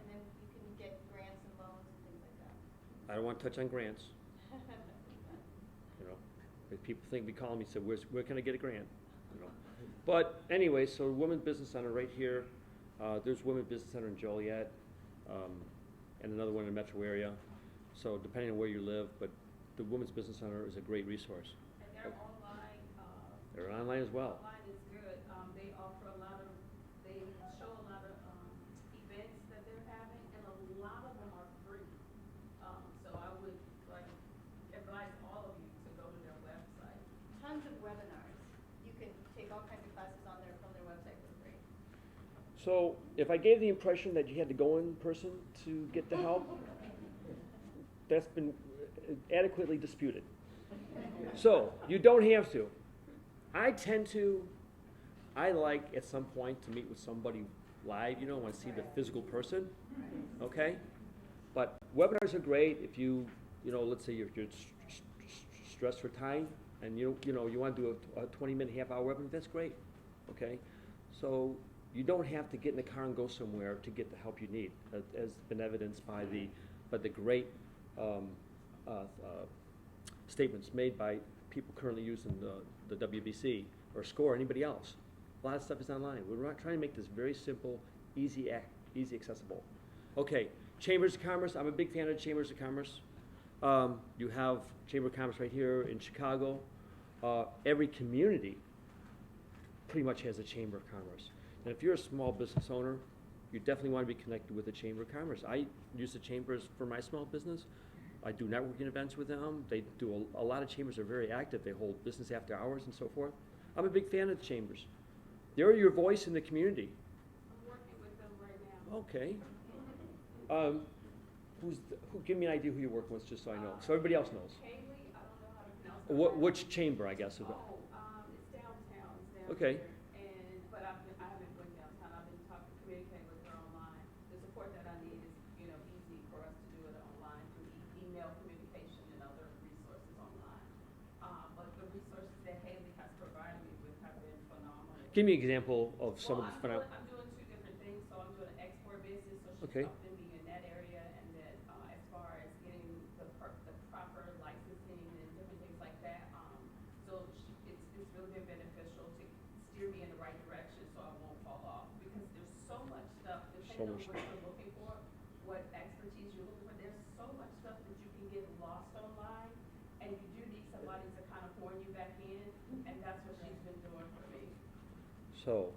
then you can get grants and loans and things like that. I don't want to touch on grants. You know, if people think, be calling me, say, where can I get a grant? You know. But anyway, so Women's Business Center right here. There's Women's Business Center in Joliet, and another one in the metro area. So depending on where you live, but the Women's Business Center is a great resource. And they're online. They're online as well. Online is good. They offer they show a lot of events that they're having, and a lot of them are free. So I would advise all of you to go to their website. Tons of webinars. You can take all kinds of classes on there from their website for free. So if I gave the impression that you had to go in person to get the help, that's been adequately disputed. So you don't have to. I like at some point to meet with somebody live, you know, want to see the physical person, okay? But webinars are great if you know, let's say you're stressed for time and you want to do a 20-minute, half-hour webinar, that's great, okay? So you don't have to get in the car and go somewhere to get the help you need, as been evidenced by the great statements made by people currently using the WBC or SCORE, or anybody else. A lot of stuff is online. We're not trying to make this very simple, easy accessible. Okay, Chambers of Commerce. I'm a big fan of Chambers of Commerce. You have Chamber of Commerce right here in Chicago. Every community pretty much has a Chamber of Commerce. And if you're a small business owner, you definitely want to be connected with the Chamber of Commerce. I use the chambers for my small business. I do networking events with them. They do a lot of chambers are very active. They hold business after hours and so forth. I'm a big fan of the chambers. They're your voice in the community. I'm working with them right now. Okay. Give me an idea who you're working with, just so I know, so everybody else knows. Haley, I don't know how to pronounce her last Which chamber, I guess? Is it? Oh, it's downtown, it's down Okay. here. And, but I haven't been downtown, I've been communicating with her online. The support that I need is, easy for us to do it online through email communication and other resources online. But the resources that Haley has provided me with have been phenomenal. Give me an example of some of the. I'm doing two different things, so I'm doing an export business, so she's Okay. helping me in that area, and then, as far as getting the proper licensing and different things like that, so it's really been beneficial to steer me in the right direction so I won't fall off, because there's so much stuff, depending on what you're looking for, what expertise you're looking for, there's so much stuff that you can get lost online, and you do need somebody to kind of horn you back in, and that's what she's been doing for me. So,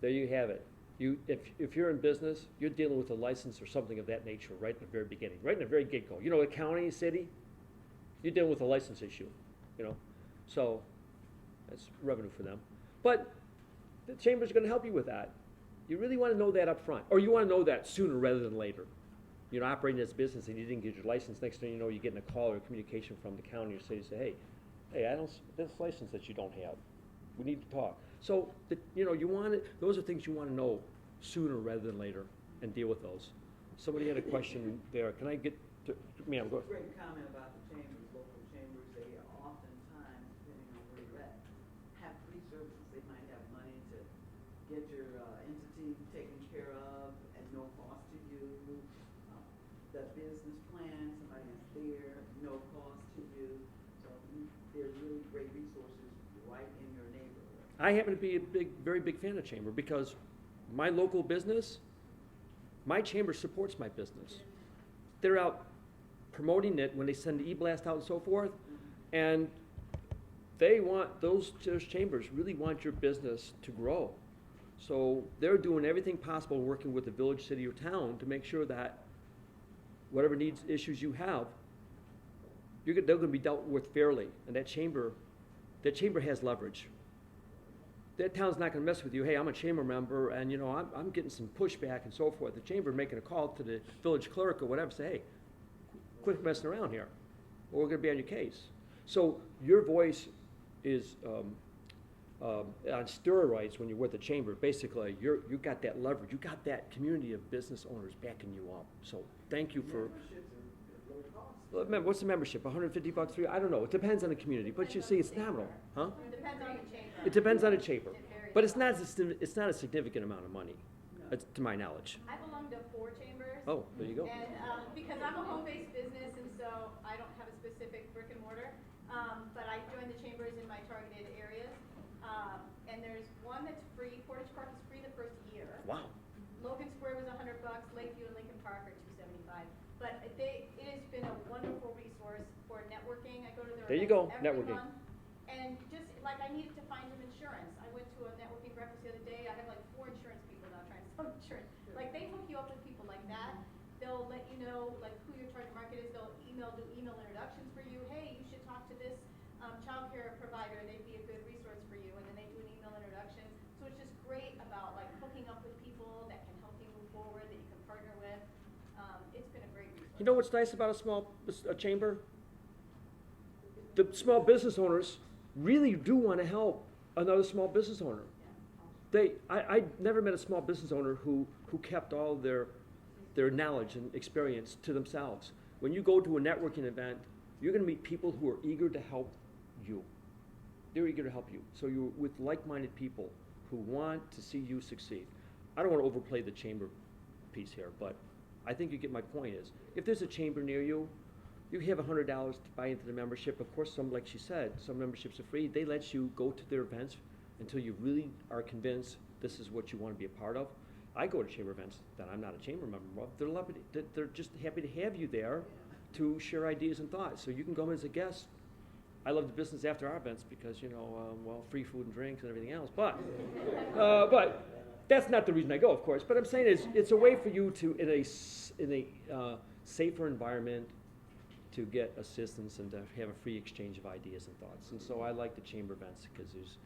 there you have it. If you're in business, you're dealing with a license or something of that nature right in the very beginning, right in the very get-go. A county, city, you're dealing with a license issue, So, that's revenue for them. But the chamber's gonna help you with that. You really wanna know that up front, or you wanna know that sooner rather than later. Operating as a business and you didn't get your license, next thing you know, you're getting a call or communication from the county or city, say, hey, I don't, this license that you don't have, we need to talk. So, you want it, those are things you want to know sooner rather than later and deal with those. Somebody had a question there. Can I get to, ma'am, go. Great comment about the chambers, local chambers, they oftentimes, depending on where you're at, have free services. They might have money to get your entity taken care of at no cost to you. The business plan, somebody is there, no cost to you. So they're really great resources right in your neighborhood. I happen to be a very big fan of chamber because my local business, my chamber supports my business. They're out promoting it when they send the e-blast out and so forth, and they want, those chambers really want your business to grow. So they're doing everything possible, working with the village, city, or town to make sure that whatever needs, issues you have, they're going to be dealt with fairly. And that chamber has leverage. That town's not going to mess with you. Hey, I'm a chamber member, and I'm getting some pushback and so forth. The chamber making a call to the village clerk or whatever, say, hey, quit messing around here, or we're going to be on your case. So your voice is on steroids when you're with the chamber. Basically, you got that leverage. You got that community of business owners backing you up. So thank you for. Memberships are low cost. Well, what's the membership? $150 for you? I don't know. It depends on the community, but you see, it's nominal, huh? Depends on the chamber. It depends on the chamber, It varies but a it's lot. not a significant amount of money, to my knowledge. I belong to 4 chambers. Oh, there you go. And, because I'm a home-based business, and so I don't have a specific brick and mortar, but I joined the chambers in my targeted areas. And there's one that's free, Portage Park is free the first year. Wow. Logan Square was $100, Lakeview and Lincoln Park are $275. But it has been a wonderful resource for networking. I go to their There you events go, every networking. month. And just like I needed to find some insurance. I went to a networking breakfast the other day. I have like 4 insurance people now trying to sell insurance. Like they hook you up with people like that. They'll let you know like who your target market is. They'll do email introductions for you. Hey, you should talk to this childcare provider. They'd be a good resource for you. And then they do an email introduction. So it's just great about like hooking up with people that can help you move forward, that you can partner with. It's been a great resource. You know what's nice about a chamber? The small business owners really do want to help another small business owner. I never met a small business owner who kept all their knowledge and experience to themselves. When you go to a networking event, you're going to meet people who are eager to help you. They're eager to help you. So you're with like-minded people who want to see you succeed. I don't want to overplay the chamber piece here, but I think you get my point is, if there's a chamber near you, You have $100 to buy into the membership. Of course, some, like she said, some memberships are free. They let you go to their events until you really are convinced this is what you want to be a part of. I go to chamber events that I'm not a chamber member of. They're just happy to have you there to share ideas and thoughts. So you can come as a guest. I love the business after our events because, well, free food and drinks and everything else. But that's not the reason I go, of course. But I'm saying it's a way for you to, in a safer environment, to get assistance and to have a free exchange of ideas and thoughts. And so I like the chamber events because there's,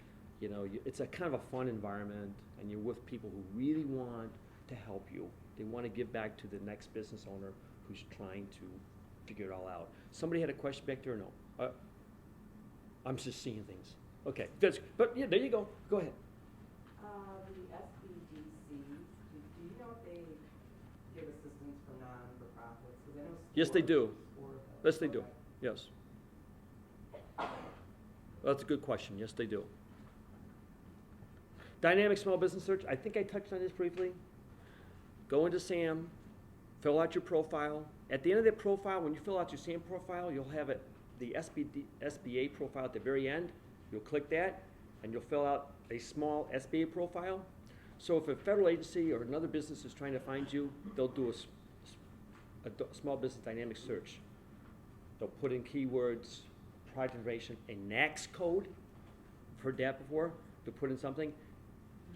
it's a kind of a fun environment, and you're with people who really want to help you. They want to give back to the next business owner who's trying to figure it all out. Somebody had a question back there or no? I'm just seeing things. Okay, but yeah, there you go. Go ahead. The SBDC, do you know if they give assistance for non-for-profits? 'Cause I know Yes, they do. sport- Yes, they do. okay. Yes. That's a good question. Yes, they do. Dynamic Small Business Search, I think I touched on this briefly. Go into SAM, fill out your profile. At the end of that profile, when you fill out your SAM profile, you'll have the SBA profile at the very end. You'll click that, and you'll fill out a small SBA profile. So if a federal agency or another business is trying to find you, they'll do a small business dynamic search. They'll put in keywords, product information, a NAICS code. I've heard that before. They'll put in something.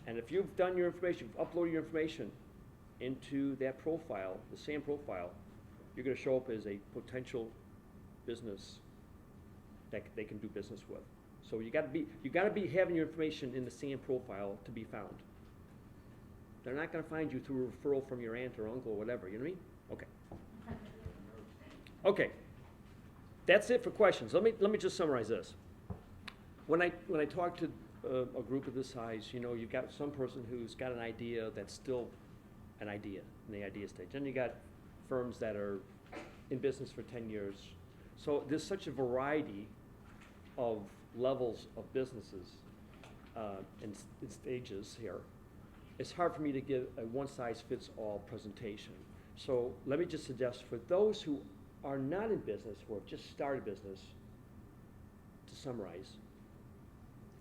And if you've done your information, you've uploaded your information into that profile, the SAM profile, you're going to show up as a potential business that they can do business with. So you got to be having your information in the SAM profile to be found. They're not going to find you through a referral from your aunt or uncle or whatever. You know what I mean? Okay. Okay. That's it for questions. Let me just summarize this. When I talk to a group of this size, you've got some person who's got an idea that's still an idea in the idea stage. Then you got firms that are in business for 10 years. So there's such a variety of levels of businesses and stages here. It's hard for me to give a one-size-fits-all presentation. So let me just suggest for those who are not in business, who have just started business, to summarize,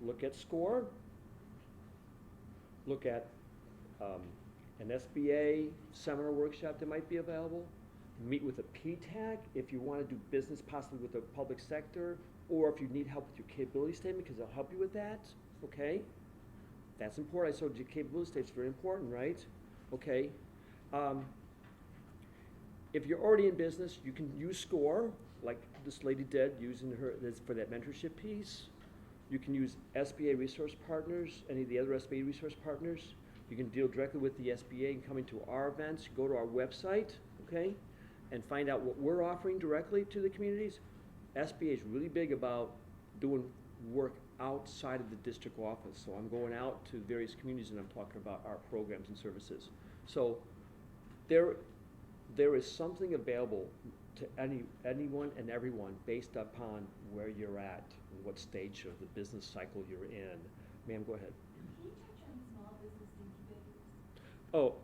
look at SCORE, look at an SBA seminar workshop that might be available, meet with a PTAC if you want to do business possibly with the public sector, or if you need help with your capability statement, because they'll help you with that, okay? That's important. I told you capability statement's very important, right? Okay. If you're already in business, you can use SCORE, like this lady did, using her for that mentorship piece. You can use SBA resource partners, any of the other SBA resource partners. You can deal directly with the SBA and come into our events, go to our website, okay, and find out what we're offering directly to the communities. SBA is really big about doing work outside of the district office. So I'm going out to various communities and I'm talking about our programs and services. So there is something available to anyone and everyone based upon where you're at and what stage of the business cycle you're in. Ma'am, go ahead. Can you touch on small business incubators? Oh,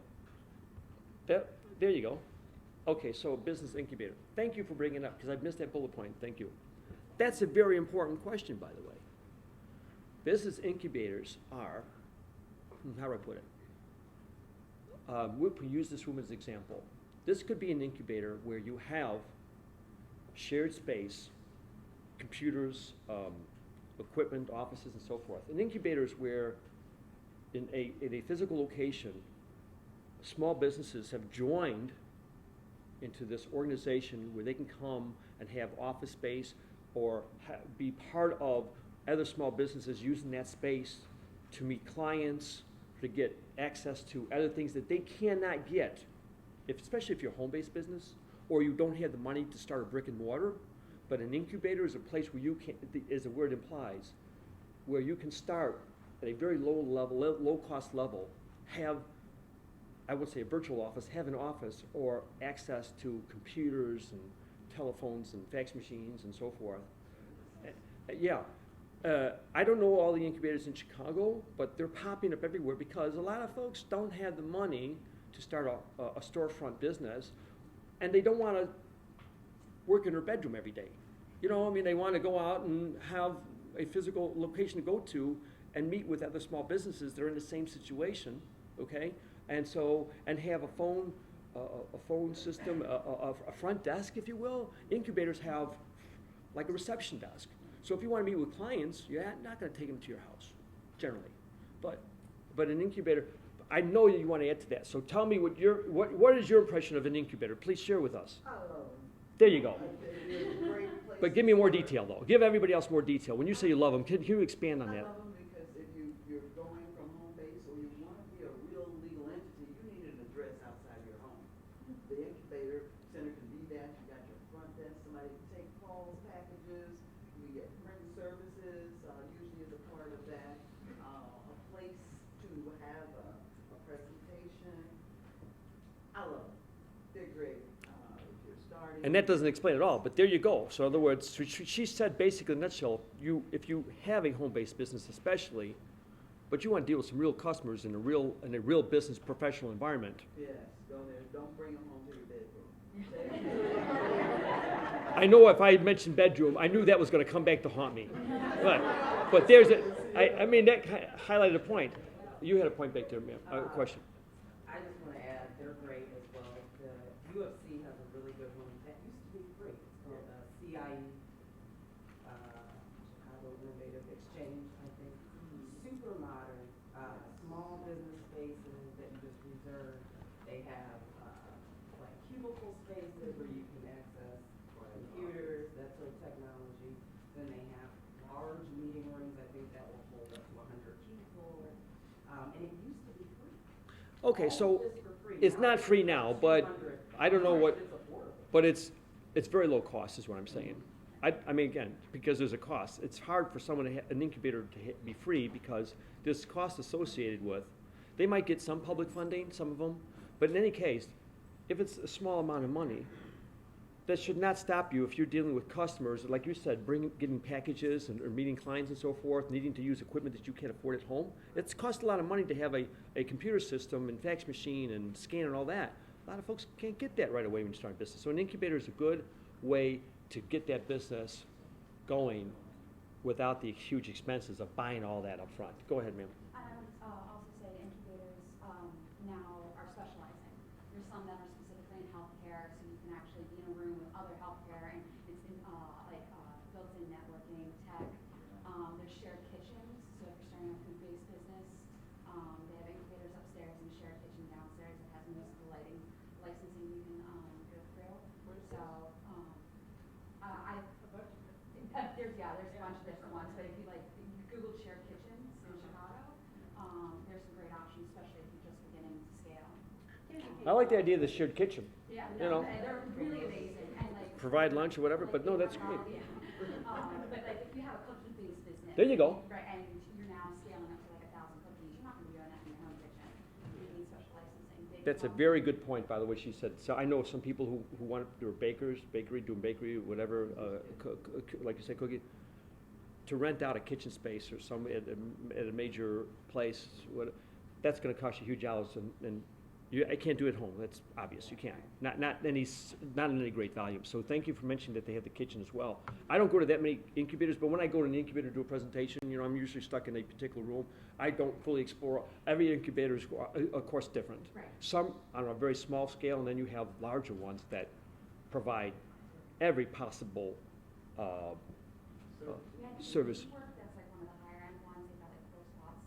there you go. Okay, so business incubator. Thank you for bringing it up, because I missed that bullet point. Thank you. That's a very important question, by the way. Business incubators are, how do I put it? We'll use this room as an example. This could be an incubator where you have shared space, computers, equipment, offices, and so forth. An incubator is where, in a physical location, small businesses have joined into this organization where they can come and have office space or be part of other small businesses using that space to meet clients, to get access to other things that they cannot get, especially if you're a home-based business or you don't have the money to start a brick and mortar. But an incubator is a place where you can, as the word implies, where you can start at a very low level, low cost level, have, I would say, a virtual office, have an office or access to computers and telephones and fax machines and so forth. I don't know all the incubators in Chicago, but they're popping up everywhere because a lot of folks don't have the money to start a storefront business, and they don't want to work in their bedroom every day. You know, I mean, they want to go out and have a physical location to go to and meet with other small businesses that are in the same situation, okay? And so, and have a phone system, a front desk, if you will. Incubators have like a reception desk. So if you want to meet with clients, you're not going to take them to your house, generally. But an incubator, I know that you want to add to that. So tell me what is your impression of an incubator? Please share with us. I love them. There you go. They're a great place But give me more to work. detail, though. Give everybody else more detail. When you say you love them, can you expand on I that? love them because if you're going from home base or you want to be a real legal entity, you need an address outside your home. The incubator center can be that. You got your front desk, somebody to take calls, packages. You get print services, usually as a part of that. A place to have a presentation. I love them. They're great. If you're starting. And that doesn't explain it all, but there you go. So in other words, she said basically in a nutshell, if you have a home-based business especially, but you want to deal with some real customers in a real business professional environment. Yes, go there. Don't bring them home to your bedroom. I know if I had mentioned bedroom, I knew that was going to come back to haunt me. But there's I mean, that highlighted a point. You had a point back there, ma'am, a question. I just want to add, they're great as well. The UFC has a really good one that used to be free. It's called CIE, Chicago Innovative Exchange, I think. Super modern, small business spaces that you just reserve. They have like cubicle spaces where you can access computers, that sort of technology. Then they have large meeting rooms, I think that will hold up to 100 people. And it used to be free. Okay, All so of this for free. it's Now not free now, but 200. I don't know what, It's affordable. but it's very low cost is what I'm saying. I mean, again, because there's a cost. It's hard for someone an incubator to be free because there's cost associated with. They might get some public funding, some of them, but in any case, if it's a small amount of money, that should not stop you if you're dealing with customers, like you said, getting packages or meeting clients and so forth, needing to use equipment that you can't afford at home. It's cost a lot of money to have a computer system and fax machine and scan and all that. A lot of folks can't get that right away when you start a business. So an incubator is a good way to get that business going without the huge expenses of buying all that up front. Go ahead, ma'am. I would also say incubators now are specializing. There's some that are specifically in healthcare, so you can actually be in a room with other healthcare, and it's in, built-in networking, tech. There's shared kitchens, so if you're starting a food-based business, they have incubators upstairs and a shared kitchen downstairs that has municipal lighting licensing you can go through. So there's a bunch of different ones, but if you Google shared kitchens in Chicago, there's some great options, especially if you're just beginning to scale. I like the idea of the shared kitchen. Yeah, You know. they're really amazing, and Provide lunch or whatever, but no, that's great. Yeah. But if you have a cookie-based business. There you go. Right, and you're now scaling up to 1,000 cookies, you're not gonna be doing that in your home kitchen. You need special licensing. That's a very good point, by the way, she said. So I know some people who want, they were bakers, doing bakery, whatever, like you said, cookie, to rent out a kitchen space or some, at a major place, that's gonna cost you huge dollars, and I can't do it at home, that's obvious, you can't. Not in any great volume. So thank you for mentioning that they have the kitchen as well. I don't go to that many incubators, but when I go to an incubator to do a presentation, I'm usually stuck in a particular room. I don't fully explore, every incubator is, of course, different. Right. Some on a very small scale, and then you have larger ones that provide every possible service. Work, that's like one of the higher end ones, they've got like close spots.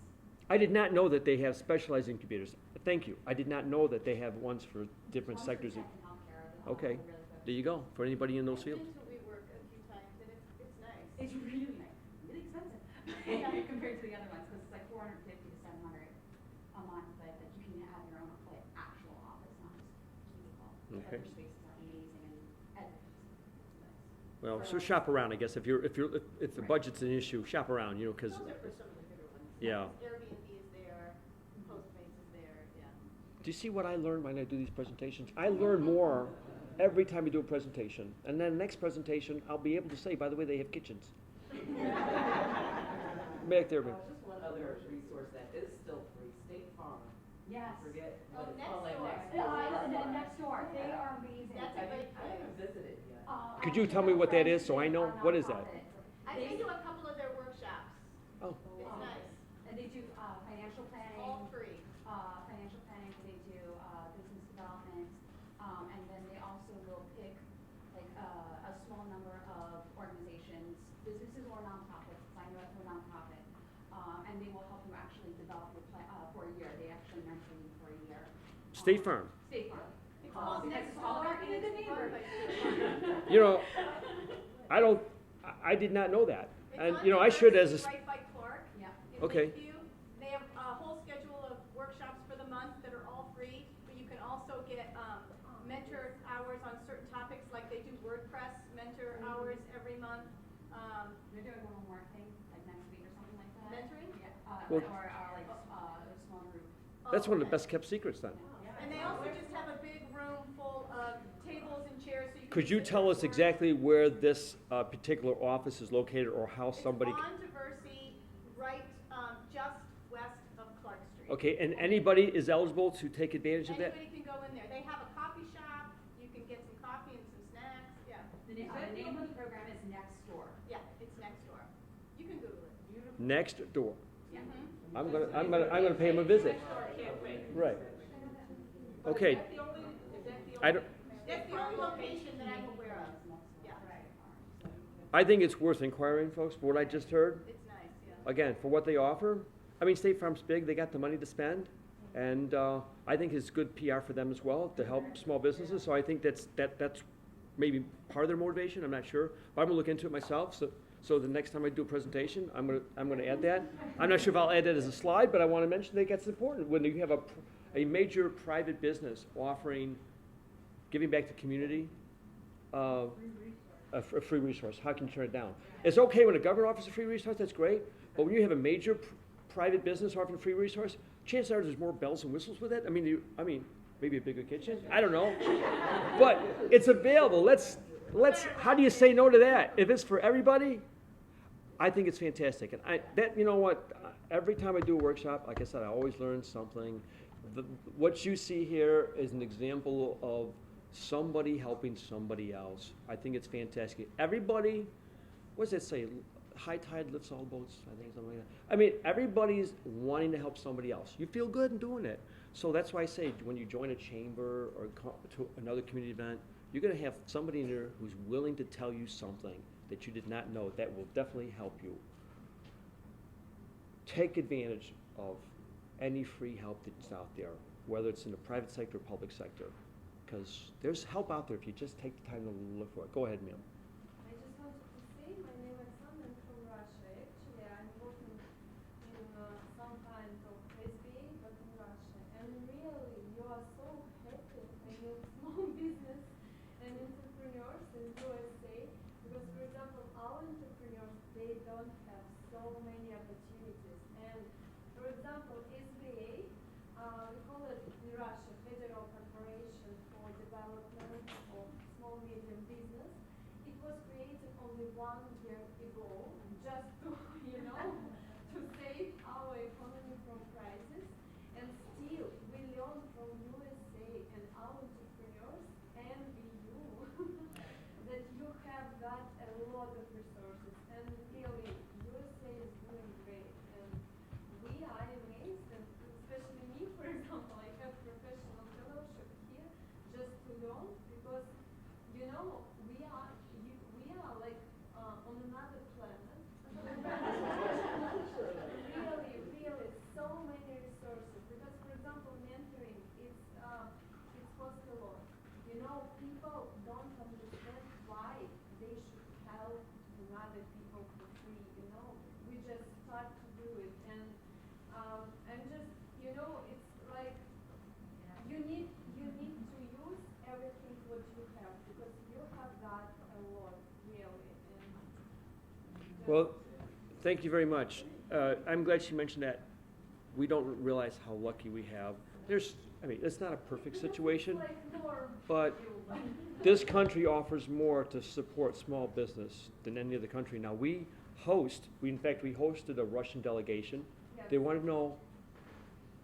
I did not know that they have specialized incubators. Thank you. I did not know that they have ones for different Ones for sectors. tech and healthcare, Okay, really good. there you go, for anybody in those I've fields. been to WeWork a few times and it's nice. It's really nice, really expensive compared to the other ones, because it's like $450 to $700 a month, but like you can have your own like actual office, not just cubicle. Okay. Other spaces are amazing and it's nice. Well, so shop around, I guess, if the budget's an issue, shop around, because, Those are for some of the bigger ones. Yeah. Airbnb is there, Postmates is there, yeah. do you see what I learn when I do these presentations? I learn more every time we do a presentation. And then next presentation, I'll be able to say, by the way, they have kitchens. Back there, man. Just one other resource that is still free, State Farm Yes. Forget. Oh, what it's next called, like door. next And then door. next door, they are amazing. That's a I great haven't place. visited yet. Could you tell me what that is so I know? What is that? I've been to a couple of their workshops. Oh, It's nice. And they do, financial planning. All free. Financial planning, they do, business development, and then they also will pick, like, a small number of organizations, businesses or nonprofits, sign you up to a nonprofit, and they will help you actually develop your plan, for a year, they actually mentor you for a year. State Farm. State Farm. It's all Because next it's all door about and being a it's good run neighbor. by- You know, I did not know that. It's And, on you know, I should as a, Diversity Right by Clark. Yeah. In Okay. Lakeview. They have a whole schedule of workshops for the month that are all free, but you can also get, mentor hours on certain topics, like they do WordPress mentor hours every month. They're doing one more thing, like next week or something like that. Mentoring? Yeah, Well- or, like, a small group. that's one of the best kept secrets then. And they also just have a big room full of tables and chairs, so you can. Could you sit tell and us work. exactly where this particular office is located or how somebody? It's on Diversey, right, just west of Clark Street. Okay, and anybody is eligible to take advantage of that? Anybody can go in there. They have a coffee shop, you can get some coffee and some snacks, yeah. The name of the program is Next Door. Yeah, it's next door. You can Google it. Next door. Mhm. I'm gonna pay him a visit. Right. Okay. That's the only, is that the only? I don't, That's the only location that I'm aware of. Yeah, I think it's worth inquiring, folks, for what I just heard. it's nice, yeah. Again, for what they offer. I mean, State Farm's big, they got the money to spend. And, I think it's good PR for them as well to help small businesses. So I think that's maybe part of their motivation, I'm not sure. But I'm gonna look into it myself, so the next time I do a presentation, I'm gonna add that. I'm not sure if I'll add that as a slide, but I wanna mention that that's important. When you have a major private business offering, giving back to the community, a free resource, how can you turn it down? It's okay when a government offers a free resource, that's great, but when you have a major private business offering a free resource, chances are there's more bells and whistles with it. I mean, maybe a bigger kitchen, I don't know. But it's available, let's, how do you say no to that? If it's for everybody, I think it's fantastic. And you know what, every time I do a workshop, like I said, I always learn something. What you see here is an example of somebody helping somebody else. I think it's fantastic. Everybody, what does that say? High tide lifts all boats, I think, something like that. I mean, everybody's wanting to help somebody else. You feel good in doing it. So that's why I say, when you join a chamber or to another community event, you're gonna have somebody in there who's willing to tell you something that you did not know. That will definitely help you. Take advantage of any free help that's out there, whether it's in the private sector or public sector, because there's help out there if you just take the time to look for it. Go ahead, ma'am. I just wanted to say, my name is Sandra, I'm from Russia. Actually, I'm working in some kind of SBA, but in Russia. And really, you are so happy when you're small business and entrepreneurs in USA. Because, for example, our entrepreneurs, they don't have so many opportunities. And, for example, SBA, we call it in Russia Federal Corporation for Development of Small Medium Business. It was created only 1 year ago, just to, to save our economy from crisis. And still, we learn from USA and our entrepreneurs and EU that you have got a lot of resources. And really, USA is doing great. And we are amazed, and especially me, for example, I have professional fellowship here just to learn because, we are like on another planet. Really, so many resources. Because, for example, mentoring, it costs a lot. People don't understand why they should help other people for free. We just start to do it, and just, it's like you need to use everything what you have because you have got a lot, really. And Well, thank you very much. I'm glad she mentioned that. We don't realize how lucky we have. It's not a perfect situation, it's like more but this country offers more to support small business than any other country. Now, we hosted a Russian delegation. Yes. They want to know,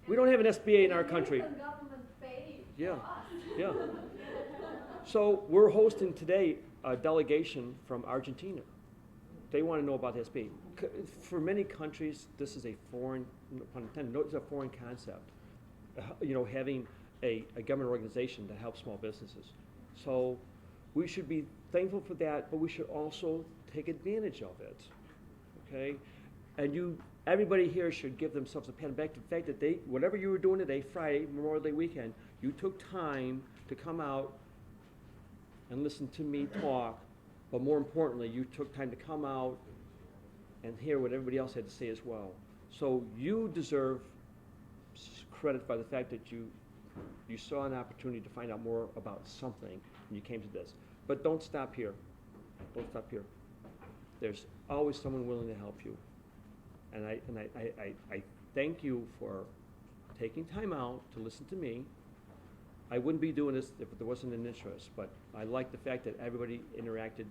We don't have an SBA in our The country. American government paid Yeah. for us. Yeah. So we're hosting today a delegation from Argentina. They want to know about the SBA. For many countries, this is a foreign, no pun intended, no, it's a foreign concept. You know, having a government organization to help small businesses. So we should be thankful for that, but we should also take advantage of it. Okay? And everybody here should give themselves a pat on the back to the fact that whatever you were doing today, Friday, Memorial Day weekend, you took time to come out and listen to me talk, but more importantly, you took time to come out and hear what everybody else had to say as well. So you deserve credit by the fact that you saw an opportunity to find out more about something and you came to this. But don't stop here. Don't stop here. There's always someone willing to help you. And I thank you for taking time out to listen to me. I wouldn't be doing this if there wasn't an interest, but I like the fact that everybody interacted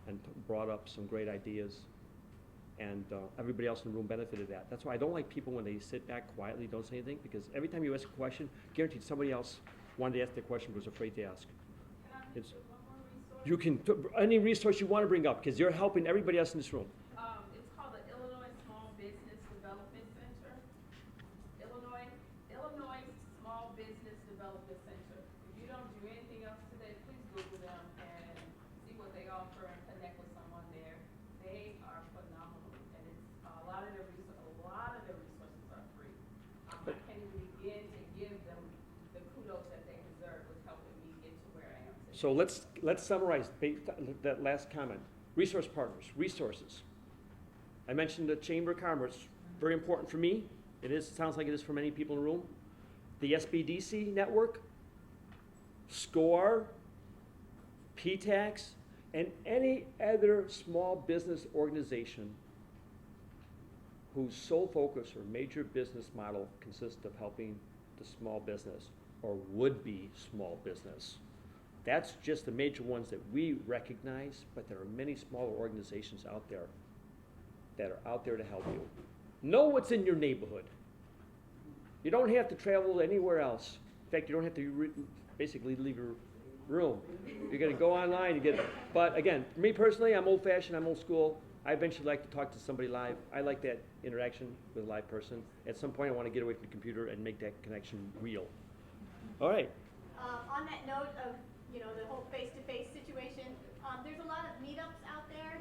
and brought up some great ideas, and everybody else in the room benefited that. That's why I don't like people when they sit back quietly, don't say anything, because every time you ask a question, guaranteed somebody else wanted to ask the question, was afraid to ask. Can I It's- mention one more resource? You can, any resource you want to bring up, because you're helping everybody else in this room. It's called the Illinois Small Business Development Center. Illinois Small Business Development Center. If you don't do anything else today, please Google them and see what they offer and connect with someone there. They are phenomenal, and it's a lot of their resources are free. I can't even begin to give them the kudos that they deserve with helping me get to where I am today. So let's summarize that last comment. Resource partners, resources. I mentioned the Chamber of Commerce, very important for me. It sounds like it is for many people in the room. The SBDC network, SCORE, PTAX, and any other small business organization whose sole focus or major business model consists of helping the small business or would-be small business. That's just the major ones that we recognize, but there are many smaller organizations out there that are out there to help you. Know what's in your neighborhood. You don't have to travel anywhere else. In fact, you don't have to basically leave your room. You're going to go online, but again, for me personally, I'm old-fashioned, I'm old school. I eventually like to talk to somebody live. I like that interaction with a live person. At some point, I want to get away from the computer and make that connection real. All right. On that note of, the whole face-to-face situation, there's a lot of meetups out there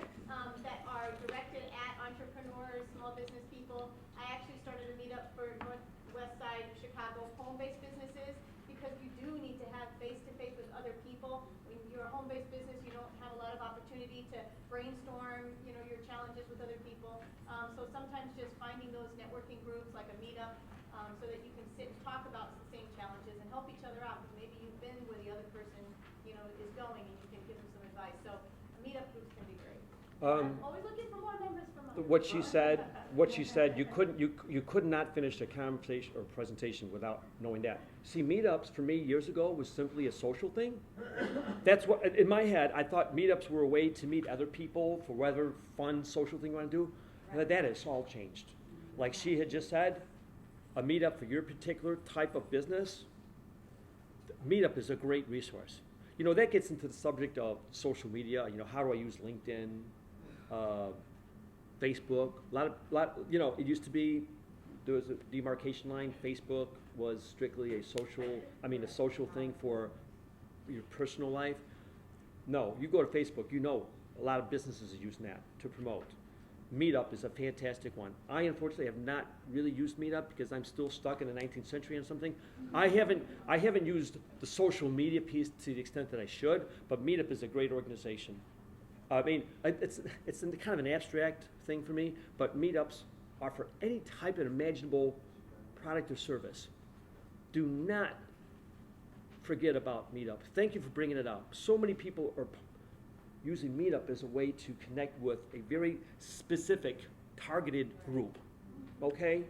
that are directed at entrepreneurs, small business people. I actually started a meetup for Northwest Side Chicago home-based businesses because you do need to have face-to-face with other people. When you're a home-based business, you don't have a lot of opportunity to brainstorm, your challenges with other people. So sometimes just finding those networking groups like a meetup so that you can sit and talk about the same challenges and help each other out because maybe you've been where the other person, is going and you can give them some advice. So meetup groups can be great. I'm always looking for more members from others. What she said, you could not finish a conversation or presentation without knowing that. See, meetups for me years ago was simply a social thing. That's what, in my head, I thought meetups were a way to meet other people for whatever fun social thing you want to do. And that has all changed. Like she had just said, a meetup for your particular type of business, meetup is a great resource. That gets into the subject of social media. How do I use LinkedIn, Facebook? It used to be there was a demarcation line. Facebook was strictly a social thing for your personal life. No, you go to Facebook. A lot of businesses are using that to promote. Meetup is a fantastic one. I unfortunately have not really used Meetup because I'm still stuck in the 19th century and something. I haven't used the social media piece to the extent that I should, but Meetup is a great organization. It's kind of an abstract thing for me, but Meetups are for any type of imaginable product or service. Do not forget about Meetup. Thank you for bringing it up. So many people are using Meetup as a way to connect with a very specific, targeted group, okay?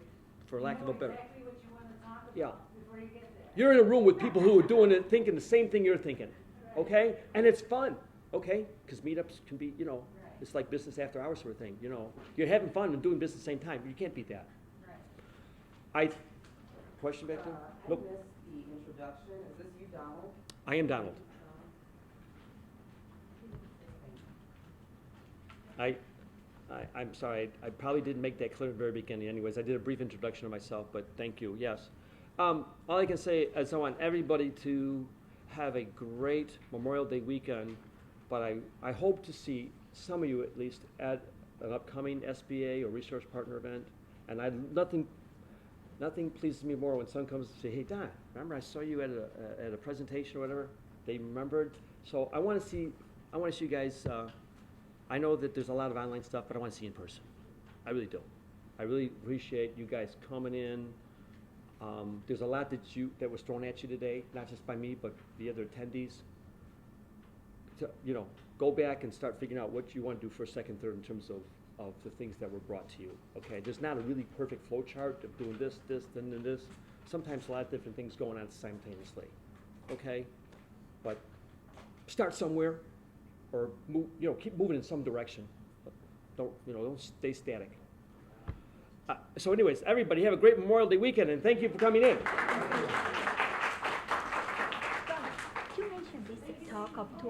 For lack of a better. Exactly what you want to talk about Yeah. before you get there. You're in a room with people who are doing it, thinking the same thing you're thinking, okay? And it's fun, okay? Because Meetups can be, it's like business after hours sort of thing, You're having fun and doing business at the same time. You can't beat that. Right. question back there? I Nope. missed the introduction. Is this you, Donald? I am Donald. I'm sorry, I probably didn't make that clear at the very beginning anyways. I did a brief introduction of myself, but thank you, yes. All I can say is I want everybody to have a great Memorial Day weekend, but I hope to see some of you at least at an upcoming SBA or Resource Partner event. And nothing pleases me more when someone comes and say, hey, Don, remember I saw you at a presentation or whatever? They remembered. So I want to see you guys. I know that there's a lot of online stuff, but I want to see you in person. I really do. I really appreciate you guys coming in. There's a lot that was thrown at you today, not just by me, but the other attendees. To, go back and start figuring out what you want to do first, second, third in terms of the things that were brought to you. Okay, there's not a really perfect flow chart of doing this, then this. Sometimes a lot of different things going on simultaneously. Okay, but start somewhere, or move. Keep moving in some direction. Don't stay static. So, anyways, everybody have a great Memorial Day weekend, and thank you for coming in. You mentioned this talk of 2